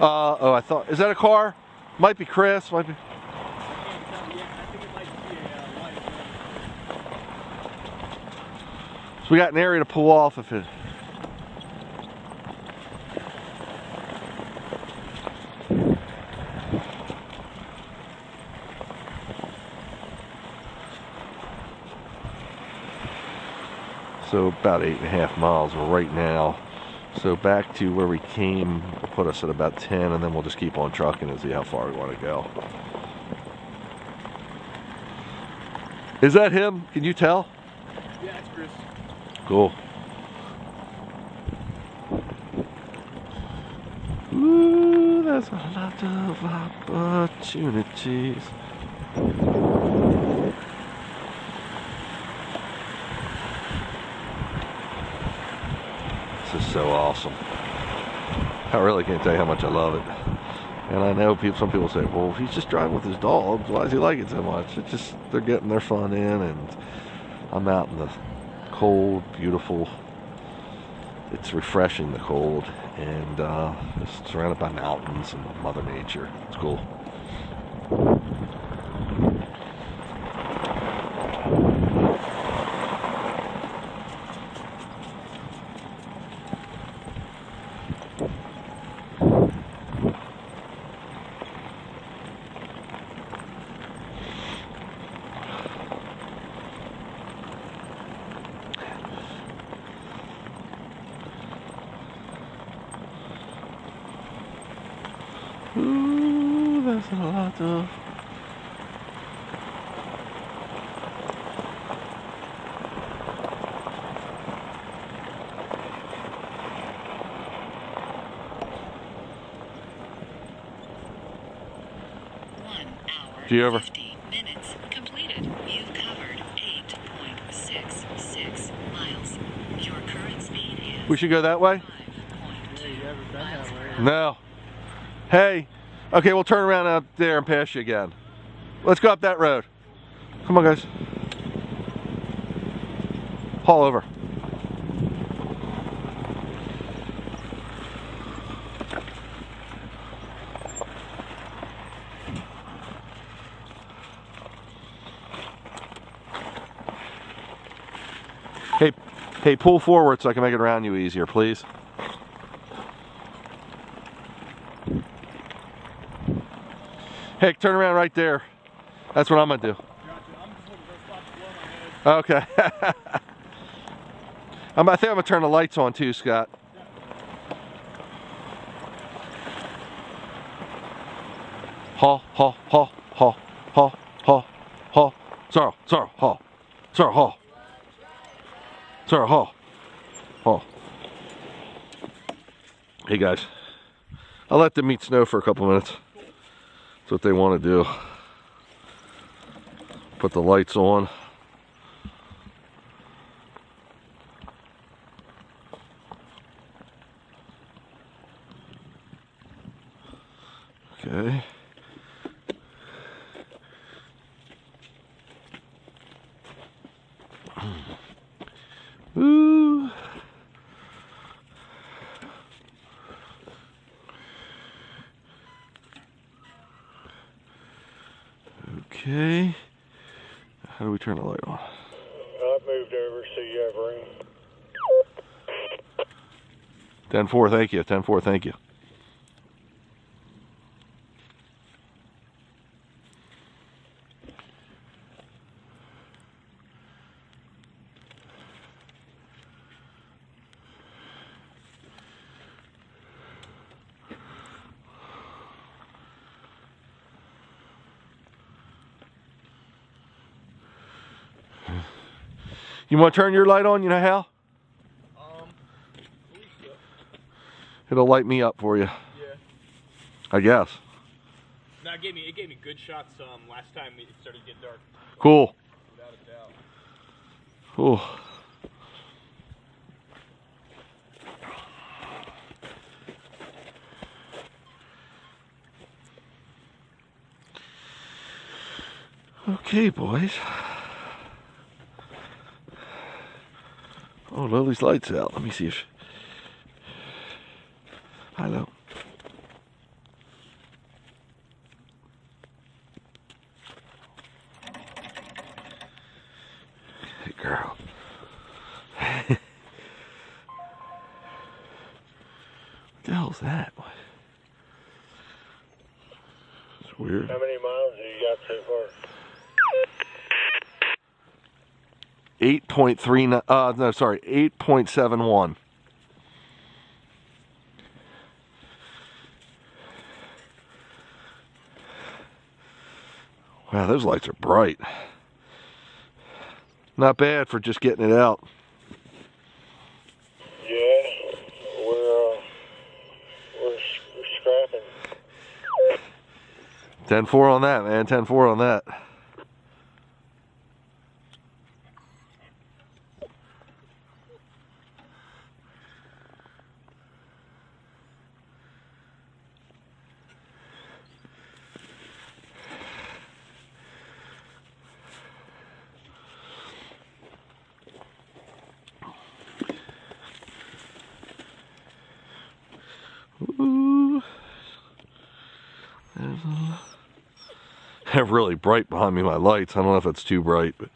Oh, I thought, is that a car? Might be Chris, might be. So we got an area to pull off if it. So about 8.5 miles right now. So back to where we came will put us at about 10, and then we'll just keep on trucking and see how far we want to go. Is that him? Can you tell? Yeah, that's Chris. Cool. Ooh, there's a lot of opportunities. This is so awesome. I really can't tell you how much I love it. And I know some people say, well, he's just driving with his dogs. Why does he like it so much? It's just, they're getting their fun in, and I'm out in the cold, beautiful. It's refreshing, the cold, and just surrounded by mountains and Mother Nature. It's cool. Ooh, there's a lot of. Do you ever? 50 minutes completed. You've covered 8.66 miles. Your current speed is We should go that way? 5.2 miles per hour. No. Hey, okay, we'll turn around out there and pass you again. Let's go up that road. Come on, guys. Haul over. Hey, pull forward so I can make it around you easier, please. Hey, turn around right there. That's what I'm gonna do. Okay. I think I'm gonna turn the lights on too, Scott. Haul, haul, haul, haul, haul, haul, haul. Sorrow, haul. Sorrow, haul. Sorrow, haul. Haul. Hey guys, I'll let them eat snow for a couple minutes. That's what they want to do. Put the lights on. Okay. Ooh. Okay. How do we turn the light on? I've moved over so you have room. 10-4, thank you. 10-4, thank you. You want to turn your light on? You know how? It'll light me up for you. Yeah. I guess. No, it gave me good shots last time it started to get dark. Cool. Without a doubt. Cool. Okay, boys. Oh, Lily's light's out. Let me see if... hell's that? It's weird. How many miles have you got so far? 8.39, no, sorry, 8.71. Wow, those lights are bright. Not bad for just getting it out. Yeah, we're scrapping. 10-4 on that, man. 10-4 on that. Ooh. They're really bright behind me, my lights. I don't know if it's too bright, but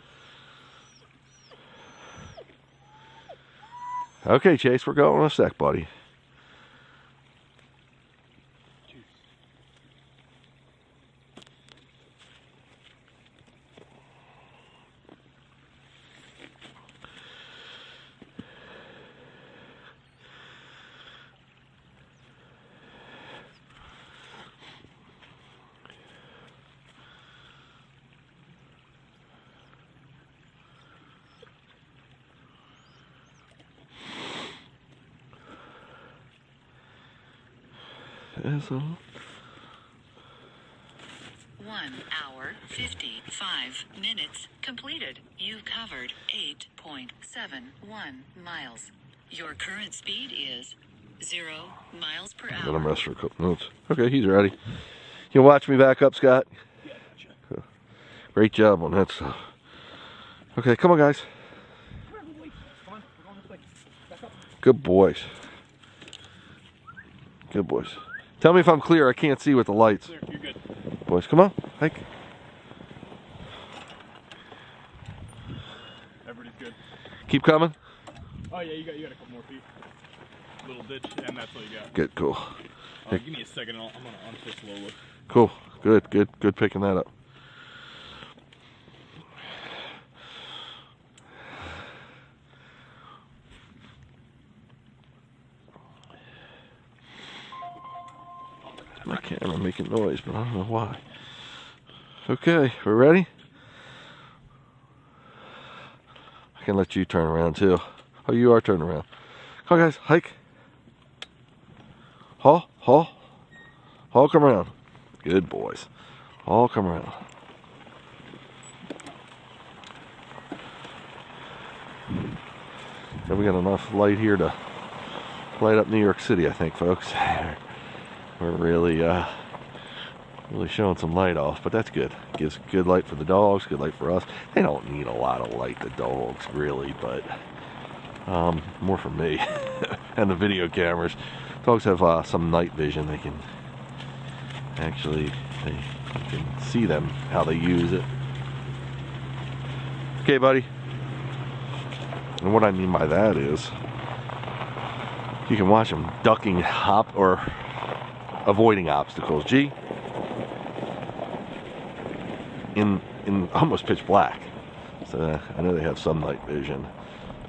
okay, Chase, we're going in a sec, buddy. So 1 hour, 55 minutes completed. You've covered 8.71 miles. Your current speed is 0 miles per I'm gonna hour. rest for a couple minutes. Okay, he's ready. You watch me back up, Scott? Yeah, gotcha. Great job on that stuff. Okay, come on, guys. Come on, we're going this way. Back up. Good boys. Good boys. Tell me if I'm clear. I can't see with the lights. Clear, you're good. Boys, come on. Hike. Everybody's good. Keep coming. Oh yeah, you got a couple more feet. Little ditch, and that's all you got. Good, cool. Give me a second, I'm gonna unfist Lola. Cool. Good picking that up. My camera making noise, but I don't know why. Okay, we're ready? I can let you turn around too. Oh, you are turning around. Come on, guys, hike. Haul, come around. Good boys. All come around. And we got enough light here to light up New York City, I think, folks. We're really showing some light off, but that's good. Gives good light for the dogs, good light for us. They don't need a lot of light, the dogs, really, but more for me and the video cameras. Dogs have some night vision. They can actually, you can see them, how they use it. Okay, buddy. And what I mean by that is, you can watch them ducking or avoiding obstacles. Gee, in almost pitch black. So I know they have some night vision.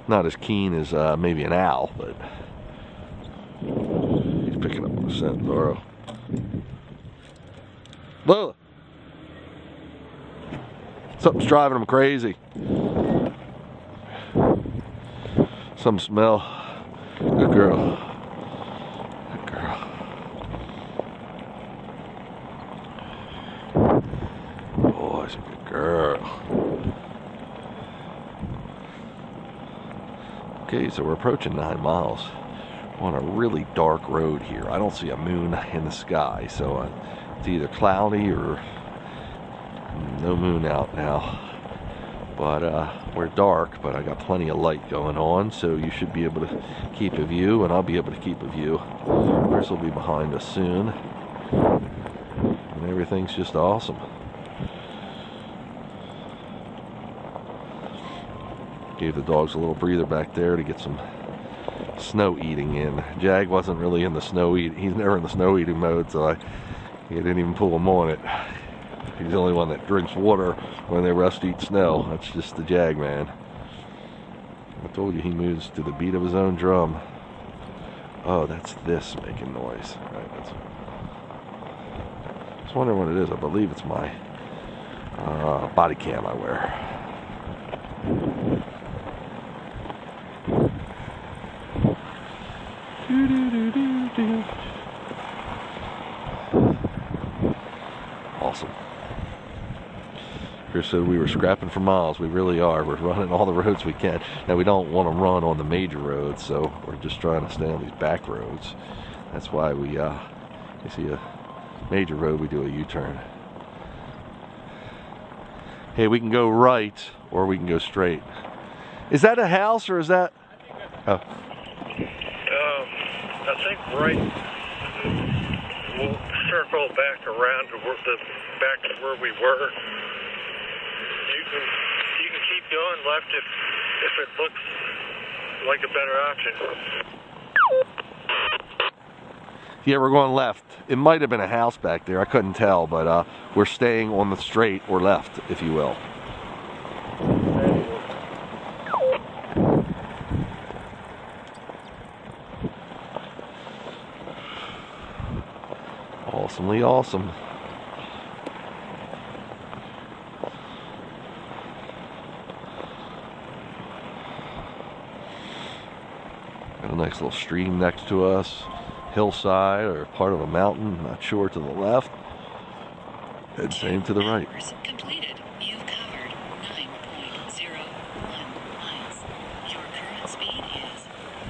Not as keen as maybe an owl, but he's picking up on the scent, Laura. Lola! Something's driving him crazy. Some smell. Good girl. Good girl. Oh, that's a good girl. Okay, so we're approaching 9 miles on a really dark road here. I don't see a moon in the sky, so it's either cloudy or no moon out now. But we're dark, but I got plenty of light going on, so you should be able to keep a view, and I'll be able to keep a view. Chris will be behind us soon, and everything's just awesome. Gave the dogs a little breather back there to get some snow eating in. Jag wasn't really in the snow eat. He's never in the snow eating mode, so he didn't even pull him on it. He's the only one that drinks water when they rest eat snow. That's just the Jag man. I told you he moves to the beat of his own drum. Oh, that's this making noise. Right, that's. I was wondering what it is. I believe it's my body cam I wear. Awesome. Chris said we were scrapping for miles. We really are. We're running all the roads we can. Now, we don't want to run on the major roads, so we're just trying to stay on these back roads. That's why we, you see a major road, we do a U-turn. Hey, we can go right, or we can go straight. Is that a house, or is that? Oh. I think right. We'll circle back around to back to where we were. You can keep going left if it looks like a better option. Yeah, we're going left. It might have been a house back there. I couldn't tell, but we're staying on the straight or left, if you will. Awesomely awesome. Got a nice little stream next to us. Hillside or part of a mountain, not sure, to the left. And same to the right. Completed. You've covered 9.01 miles. Your current speed is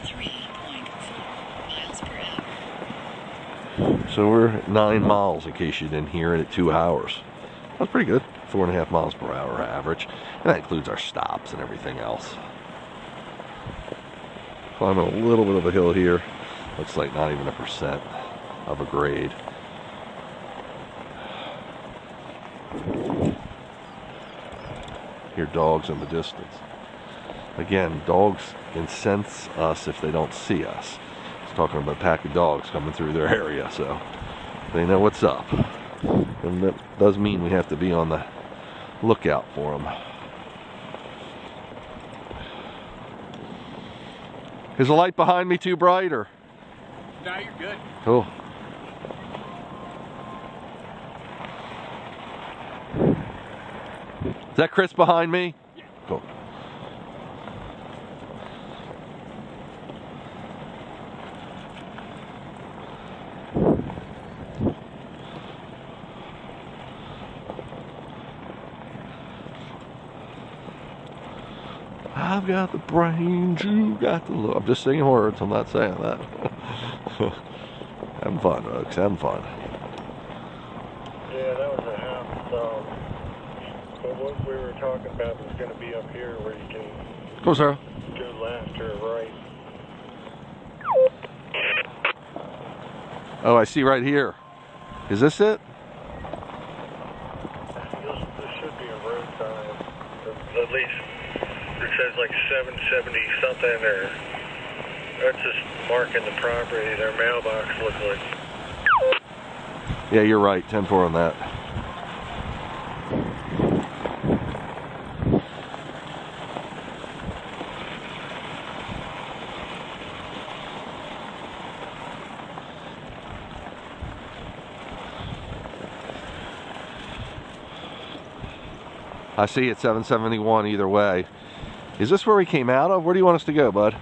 3.4 miles per hour. So we're at 9 miles in case you didn't hear it at 2 hours. That's pretty good. 4.5 miles per hour average. And that includes our stops and everything else. Climbing a little bit of a hill here. Looks like not even 1% of a grade. Hear dogs in the distance. Again, dogs can sense us if they don't see us. It's talking about a pack of dogs coming through their area, so they know what's up. And that does mean we have to be on the lookout for them. Is the light behind me too bright, or? No, you're good. Cool. Is that Chris behind me? Yeah. Cool. I've got the brains, you got the look. I'm just singing words, I'm not saying that. Having fun, folks, having fun. Yeah, that was a house. But what we were talking about was going to be up here where you can Go, Sarah. go left or right. Oh, I see right here. Is this it? This should be a road sign. At least it says like 770 something, or that's just marking the property. Their mailbox looks like. Yeah, you're right. 10-4 on that. I see it 771 either way. Is this where we came out of? Where do you want us to go, bud?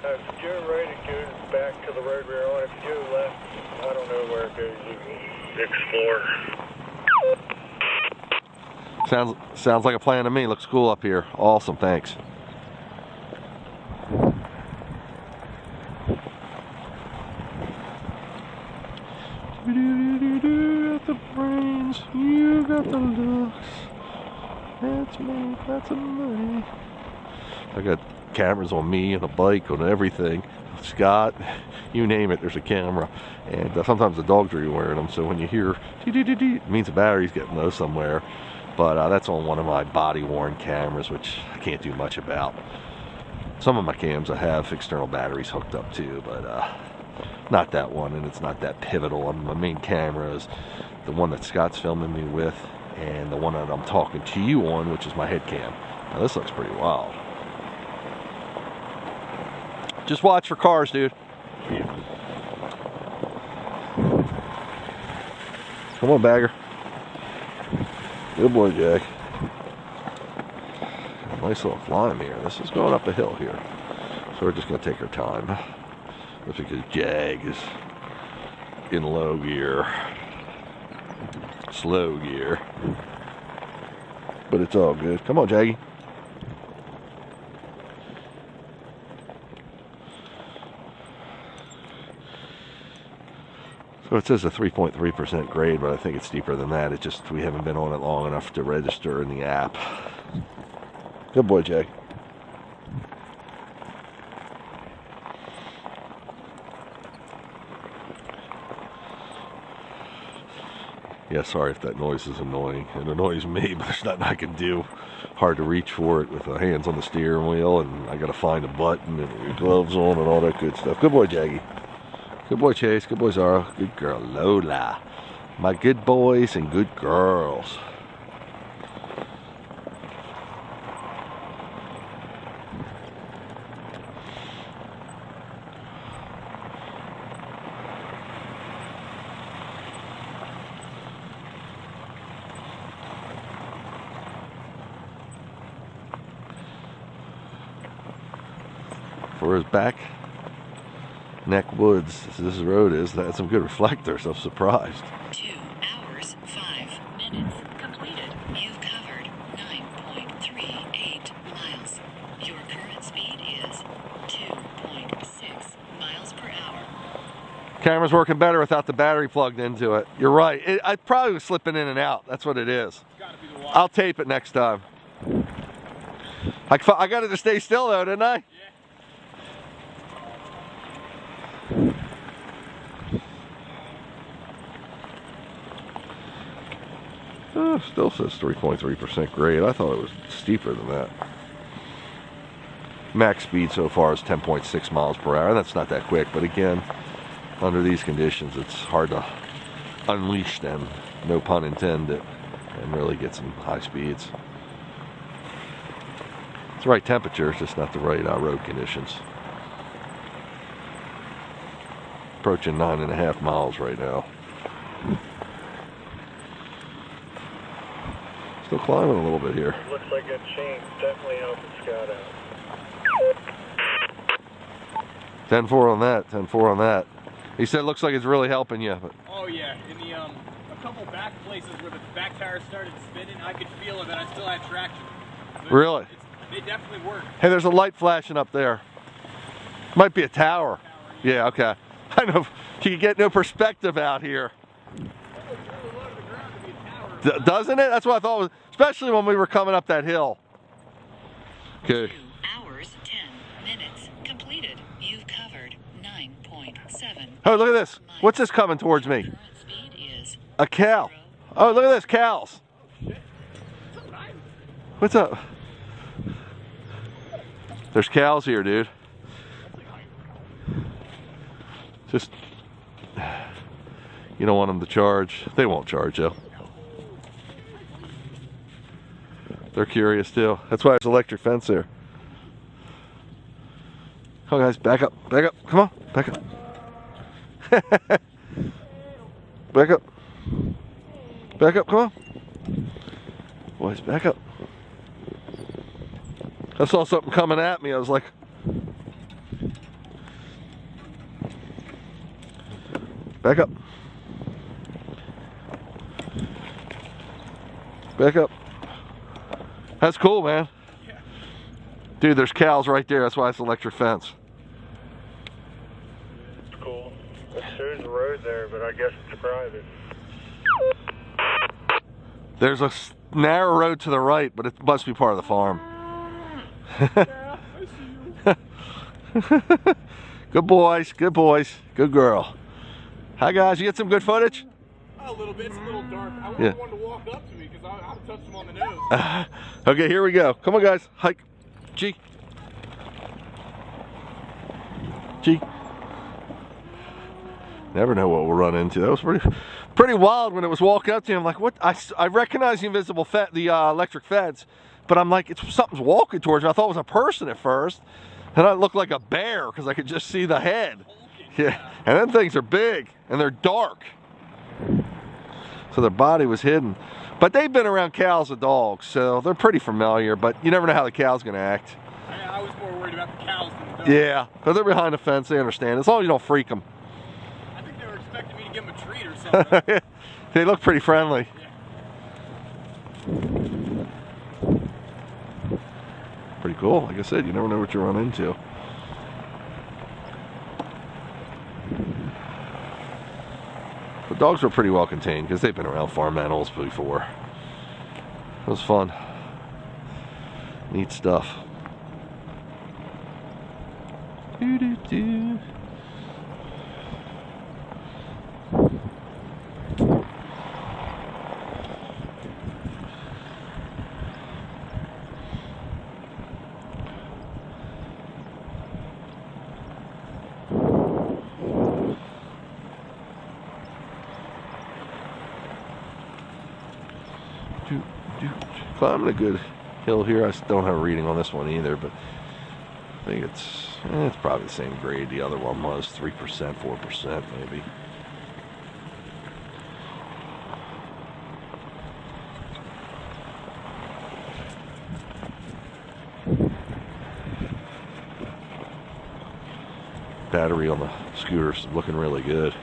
If you go right, it goes back to the road we're on. If you go left, I don't know where it goes. You can explore. Sounds like a plan to me. Looks cool up here. Awesome, thanks. Got the brains, you got the looks. That's me, that's me. I got cameras on me and a bike, on everything. Scott, you name it, there's a camera. And sometimes the dogs are wearing them, so when you hear dee-dee-dee-dee, it means the battery's getting low somewhere. But that's on one of my body-worn cameras, which I can't do much about. Some of my cams I have external batteries hooked up to, but not that one, and it's not that pivotal. My main camera is the one that Scott's filming me with, and the one that I'm talking to you on, which is my head cam. Now this looks pretty wild. Just watch for cars, dude. Come on, bagger. Good boy, Jack. Nice little climb here. This is going up a hill here, so we're just going to take our time. That's because Jag is in low gear, slow gear, but it's all good. Come on, Jaggy. So it says a 3.3% grade, but I think it's deeper than that. It's just we haven't been on it long enough to register in the app. Good boy, Jag. Yeah, sorry if that noise is annoying. It annoys me, but there's nothing I can do. Hard to reach for it with the hands on the steering wheel, and I gotta find a button and your gloves on and all that good stuff. Good boy, Jaggy. Good boy, Chase. Good boy, Zara. Good girl, Lola. My good boys and good girls. For his back neck woods, this road is, that's some good reflectors. I'm surprised. 2 hours, 5 minutes completed. You've covered 9.38 miles. Your current speed is 2.6 miles per hour. Camera's working better without the battery plugged into it. You're right. I probably was slipping in and out. That's what it is. I'll tape it next time. I got it to stay still though, didn't I? Still says 3.3% grade. I thought it was steeper than that. Max speed so far is 10.6 miles per hour. That's not that quick, but again, under these conditions, it's hard to unleash them, no pun intended, and really get some high speeds. It's the right temperature, it's just not the right road conditions. Approaching 9.5 miles right now. Still climbing a little bit here. Looks like that chain's definitely helping Scott out. 10-4 on that, 10-4 on that. He said it looks like it's really helping you. But Oh yeah, in the a couple back places where the back tires started spinning, I could feel it, but I still had traction. So really? They definitely work. Hey, there's a light flashing up there. Might be a tower. Yeah, okay. I know you can get no perspective out here. Doesn't it? That's what I thought, especially when we were coming up that hill. Okay. 2 hours, 10 minutes completed. You've covered 9.7. Oh, look at this. What's this coming towards me? Current speed is A cow. Oh, look at this, cows. What's up? There's cows here, dude. Just, you don't want them to charge. They won't charge, though. They're curious too. That's why there's electric fence there. Come on, guys, back up, back up. Come on, back up. Back up. Back up, come on. Boys, back up. I saw something coming at me. I was like, back up. Back up. That's cool, man. Yeah. Dude, there's cows right there. That's why it's electric fence. It's cool. There's a road there, but I guess it's private. There's a narrow road to the right, but it must be part of the farm. Yeah, I see you. Good boys, good boys, good girl. Hi guys, you get some good footage? A little bit. It's a little dark. I want Yeah. one to walk up to me because I would touch him on the nose. Okay, here we go. Come on guys, hike. G. Cheek. Never know what we'll run into. That was pretty wild when it was walking up to him. Like, what? I recognize the invisible electric fence, but I'm like, something's walking towards me. I thought it was a person at first, and it looked like a bear because I could just see the head. Yeah, and then things are big and they're dark, so their body was hidden. But they've been around cows and dogs, so they're pretty familiar. But you never know how the cow's gonna act. I was more worried about the cows than the dogs. Yeah, but they're behind the fence. They understand as long as you don't freak them. I think they were expecting me to give them a treat or something. They look pretty friendly. Yeah. Pretty cool. Like I said, you never know what you run into. The dogs were pretty well contained because they've been around farm animals before. It was fun. Neat stuff. Doo-doo-doo. Climbing a good hill here. I don't have a reading on this one either, but I think it's probably the same grade the other one was, 3%, 4% maybe. Battery on the scooter's looking really good.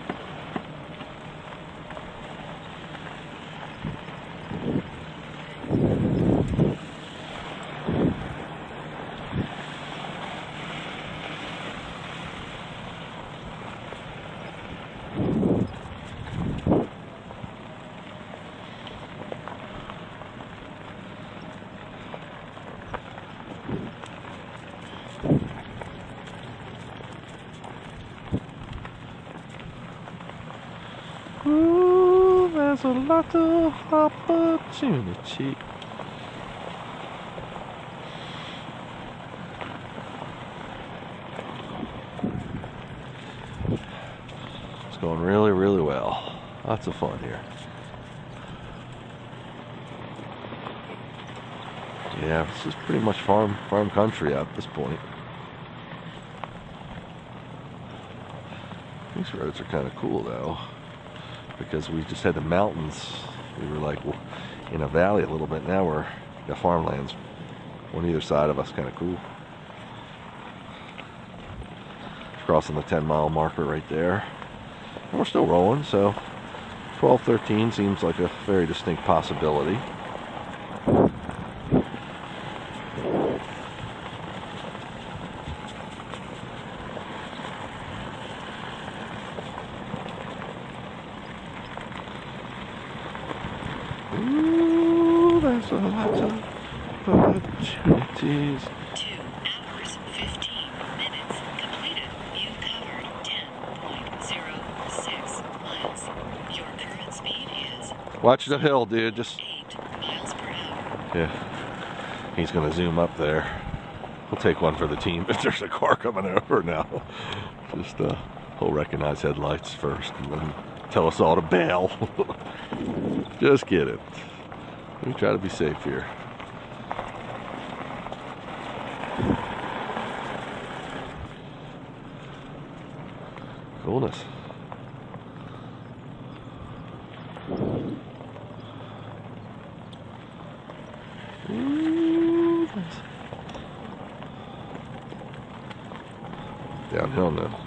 Ooh, there's a lot of opportunity. It's going really, really well. Lots of fun here. Yeah, this is pretty much farm country at this point. These roads are kind of cool though, because we just had the mountains. We were like in a valley a little bit. Now we're got farmlands on either side of us. Kind of cool. Crossing the 10-mile marker right there. And we're still rolling, so 12-13 seems like a very distinct possibility. Ooh, there's a lot of opportunities. 2 hours, 15 minutes completed. You've covered 10.06 miles. Your current speed is Watch the hill, dude. Just 8 miles per hour. yeah. He's gonna zoom up there. We'll take one for the team if there's a car coming over now. Just he'll recognize headlights first and then tell us all to bail. Just kidding. We try to be safe here. Coolness. Ooh, nice. Downhill now.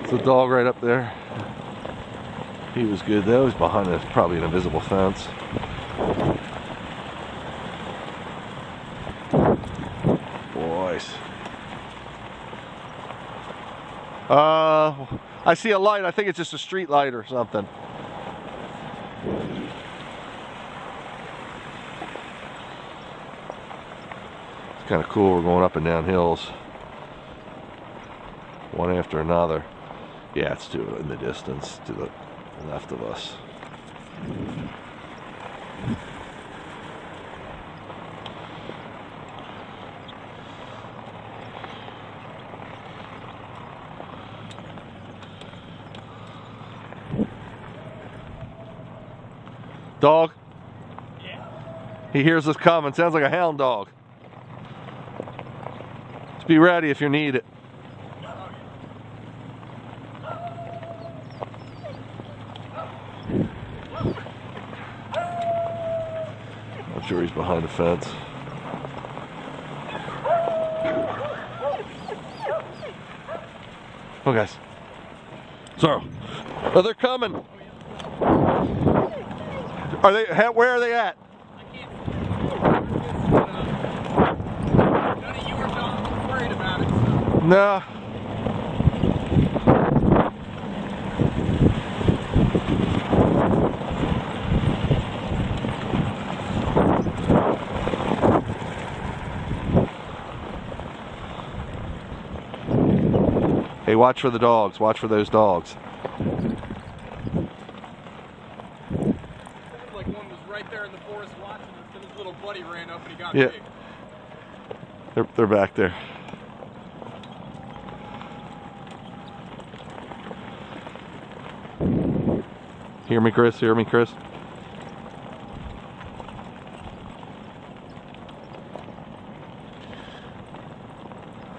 The dog right up there. He was good though. He's behind probably an invisible fence. Boys. I see a light. I think it's just a street light or something. It's kind of cool. We're going up and down hills, one after another. Yeah, it's two in the distance to the left of us. Dog? Yeah. He hears us coming. Sounds like a hound dog. Just be ready if you need it. I'm sure he's behind the fence. Oh, guys. So, oh, they're coming. Are they? Where are they at? None of you are worried about it. No. Hey, watch for the dogs. Watch for those dogs. Like one was right there in the forest watching us, and his little buddy ran up and he got Yeah. big. They're back there. Hear me, Chris? Hear me, Chris?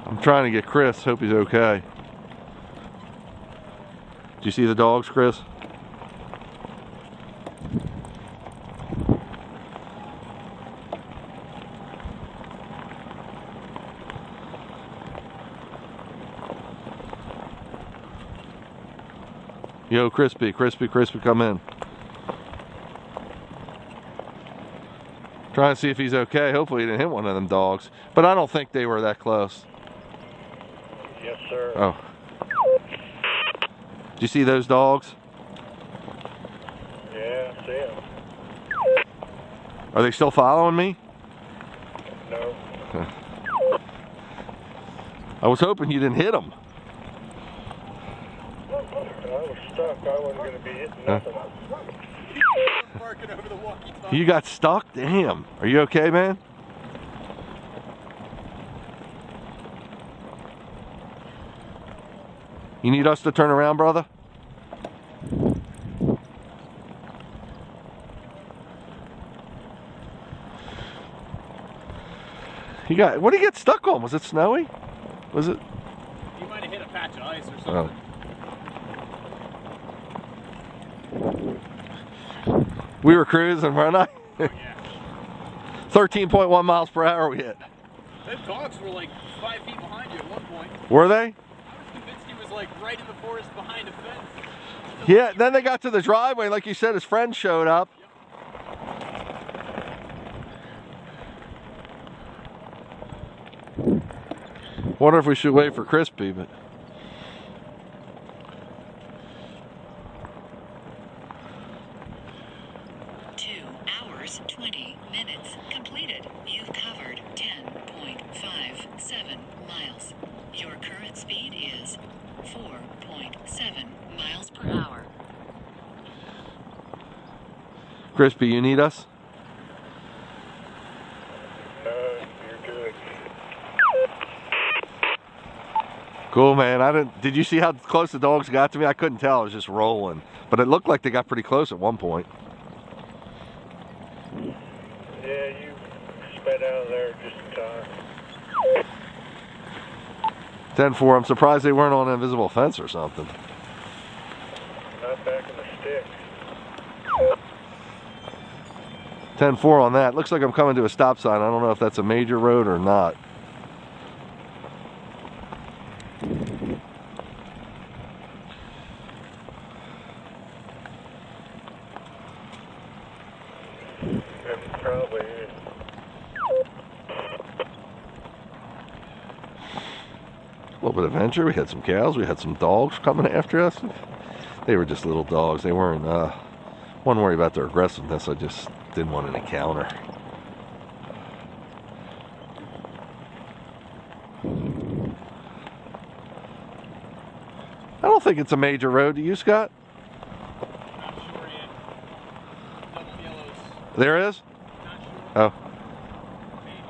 I'm trying to get Chris. Hope he's okay. Do you see the dogs, Chris? Yo, Crispy, Crispy, Crispy, come in. Trying to see if he's okay. Hopefully he didn't hit one of them dogs. But I don't think they were that close. Yes, sir. Oh. Do you see those dogs? Yeah, I see him. Are they still following me? No. I was hoping you didn't hit them. I was stuck. I wasn't going to be hitting nothing. Barking over the walkie-talkie. You got stuck? Damn. Are you okay, man? You need us to turn around, brother? You got, what did you get stuck on? Was it snowy? Was it? You might have hit a patch of ice or something. Oh. We were cruising, weren't I? Oh, yeah. 13.1 miles per hour we hit. Those dogs were like 5 feet behind you at one point. Were they? I was convinced he was like right in the forest behind a fence. Yeah, then they got to the driveway, like you said, his friend showed up. Wonder if we should wait for Crispy, but... Hours, 20 minutes completed. You've covered 10.57 miles. Your current speed is 4.7 miles per hour. Crispy, you need us? You're good. Cool, man. Did you see how close the dogs got to me? I couldn't tell. I was just rolling. But it looked like they got pretty close at one point. Yeah, you sped out of there just in time. 10-4. I'm surprised they weren't on an invisible fence or something. Not back in the stick. 10-4 on that. Looks like I'm coming to a stop sign. I don't know if that's a major road or not. It probably is. A little bit of adventure. We had some cows. We had some dogs coming after us. They were just little dogs. They weren't, wasn't worried about their aggressiveness. I just didn't want an encounter. I don't think it's a major road. Do you, Scott? Not sure yet. Double yellows. There is? Not sure. Oh. Maybe.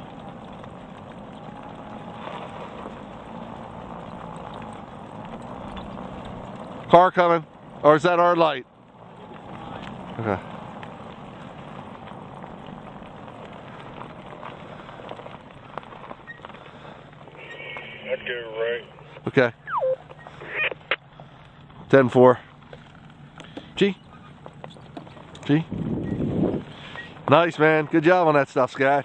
Car coming. Or is that our light? Okay. I'd go right. Okay. 10-4. G. G. Nice, man. Good job on that stuff, Sky.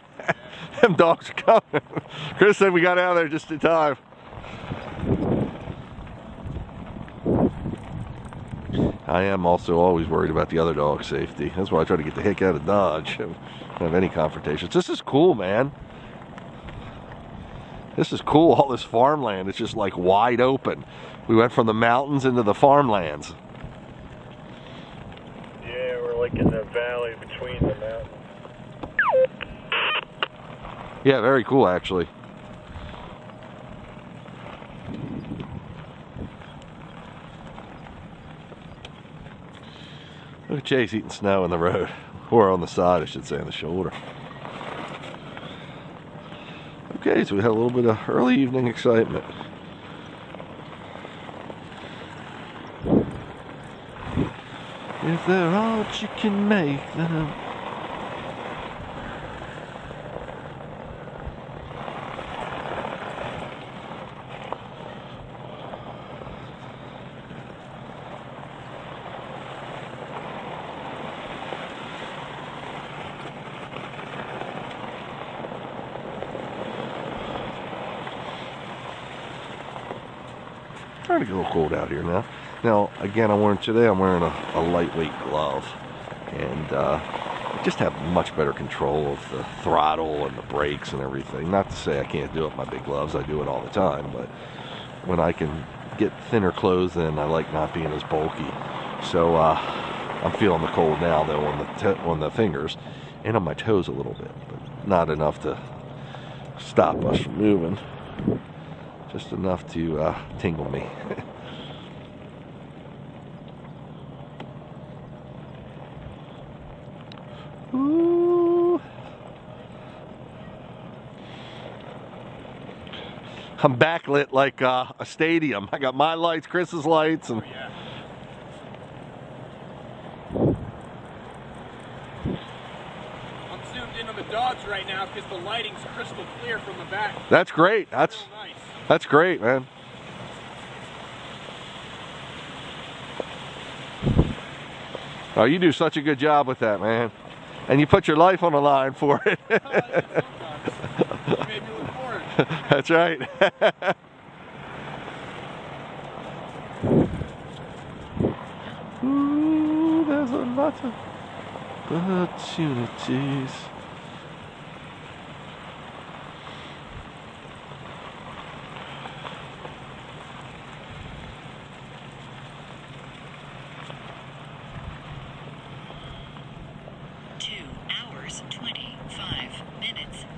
Them dogs are coming. Chris said we got out of there just in time. I am also always worried about the other dog's safety. That's why I try to get the heck out of Dodge. I don't have any confrontations. This is cool, man. This is cool. All this farmland is just like wide open. We went from the mountains into the farmlands. Yeah, we're like in the valley between the mountains. Yeah, very cool actually. Look at Chase eating snow in the road. Or on the side, I should say, on the shoulder. Okay, so we had a little bit of early evening excitement. If they're all that you can make them. Starting to get a little cold out here now. Now, again, I'm wearing a lightweight glove, and I just have much better control of the throttle and the brakes and everything. Not to say I can't do it with my big gloves, I do it all the time, but when I can get thinner clothes in, I like not being as bulky. So I'm feeling the cold now, though, on the fingers and on my toes a little bit, but not enough to stop us from moving. Just enough to tingle me. Ooh. I'm backlit like a stadium. I got my lights, Chris's lights, and I'm zoomed in on the dogs right now because the lighting's crystal clear from the back. that's great. Real nice. That's great, man. Oh, you do such a good job with that, man. And you put your life on the line for it. You made me look forward. That's right. Ooh, there's a lot of opportunities.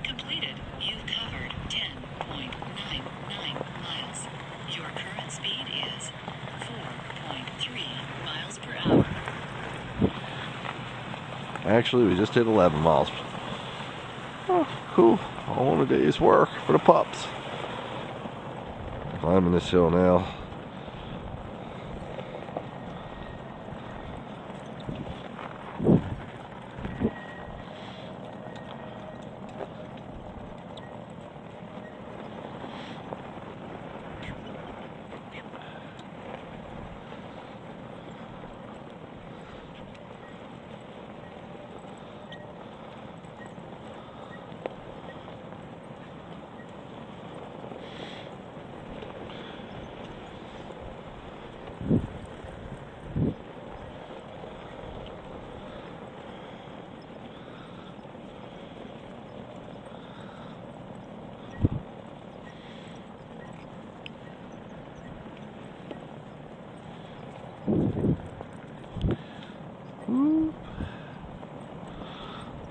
Completed. You've covered 10.99 miles. Your current speed is 4.3 miles per hour. Actually, we just hit 11 miles. Oh, cool. All in a day's work for the pups. Climbing this hill now.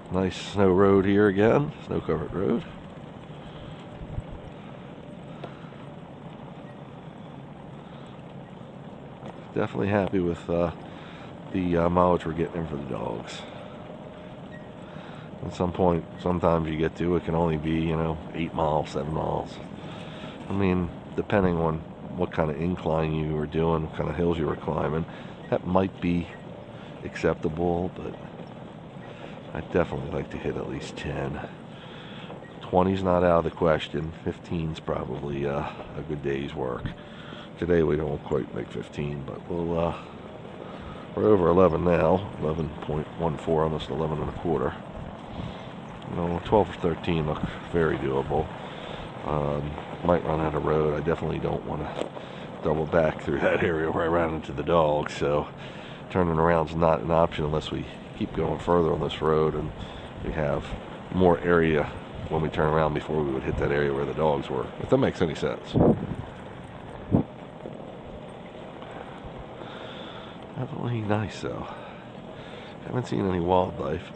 Nice snow road here again, snow covered road. Definitely happy with the mileage we're getting in for the dogs. At some point, sometimes you get to, it can only be, 8 miles, 7 miles. I mean, depending on what kind of incline you were doing, what kind of hills you were climbing, that might be acceptable, but I'd definitely like to hit at least 10, 20's not out of the question. 15's probably a good day's work. Today we don't quite make 15, but we're over 11 now. 11.14, almost 11 and a quarter. 12 or 13 look very doable. Might run out of road. I definitely don't want to double back through that area where I ran into the dog, so turning around is not an option unless we keep going further on this road and we have more area when we turn around before we would hit that area where the dogs were, if that makes any sense. Definitely nice though. Haven't seen any wildlife,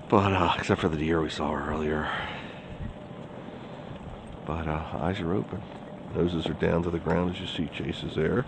but except for the deer we saw earlier. But eyes are open, noses are down to the ground as you see Chase is there.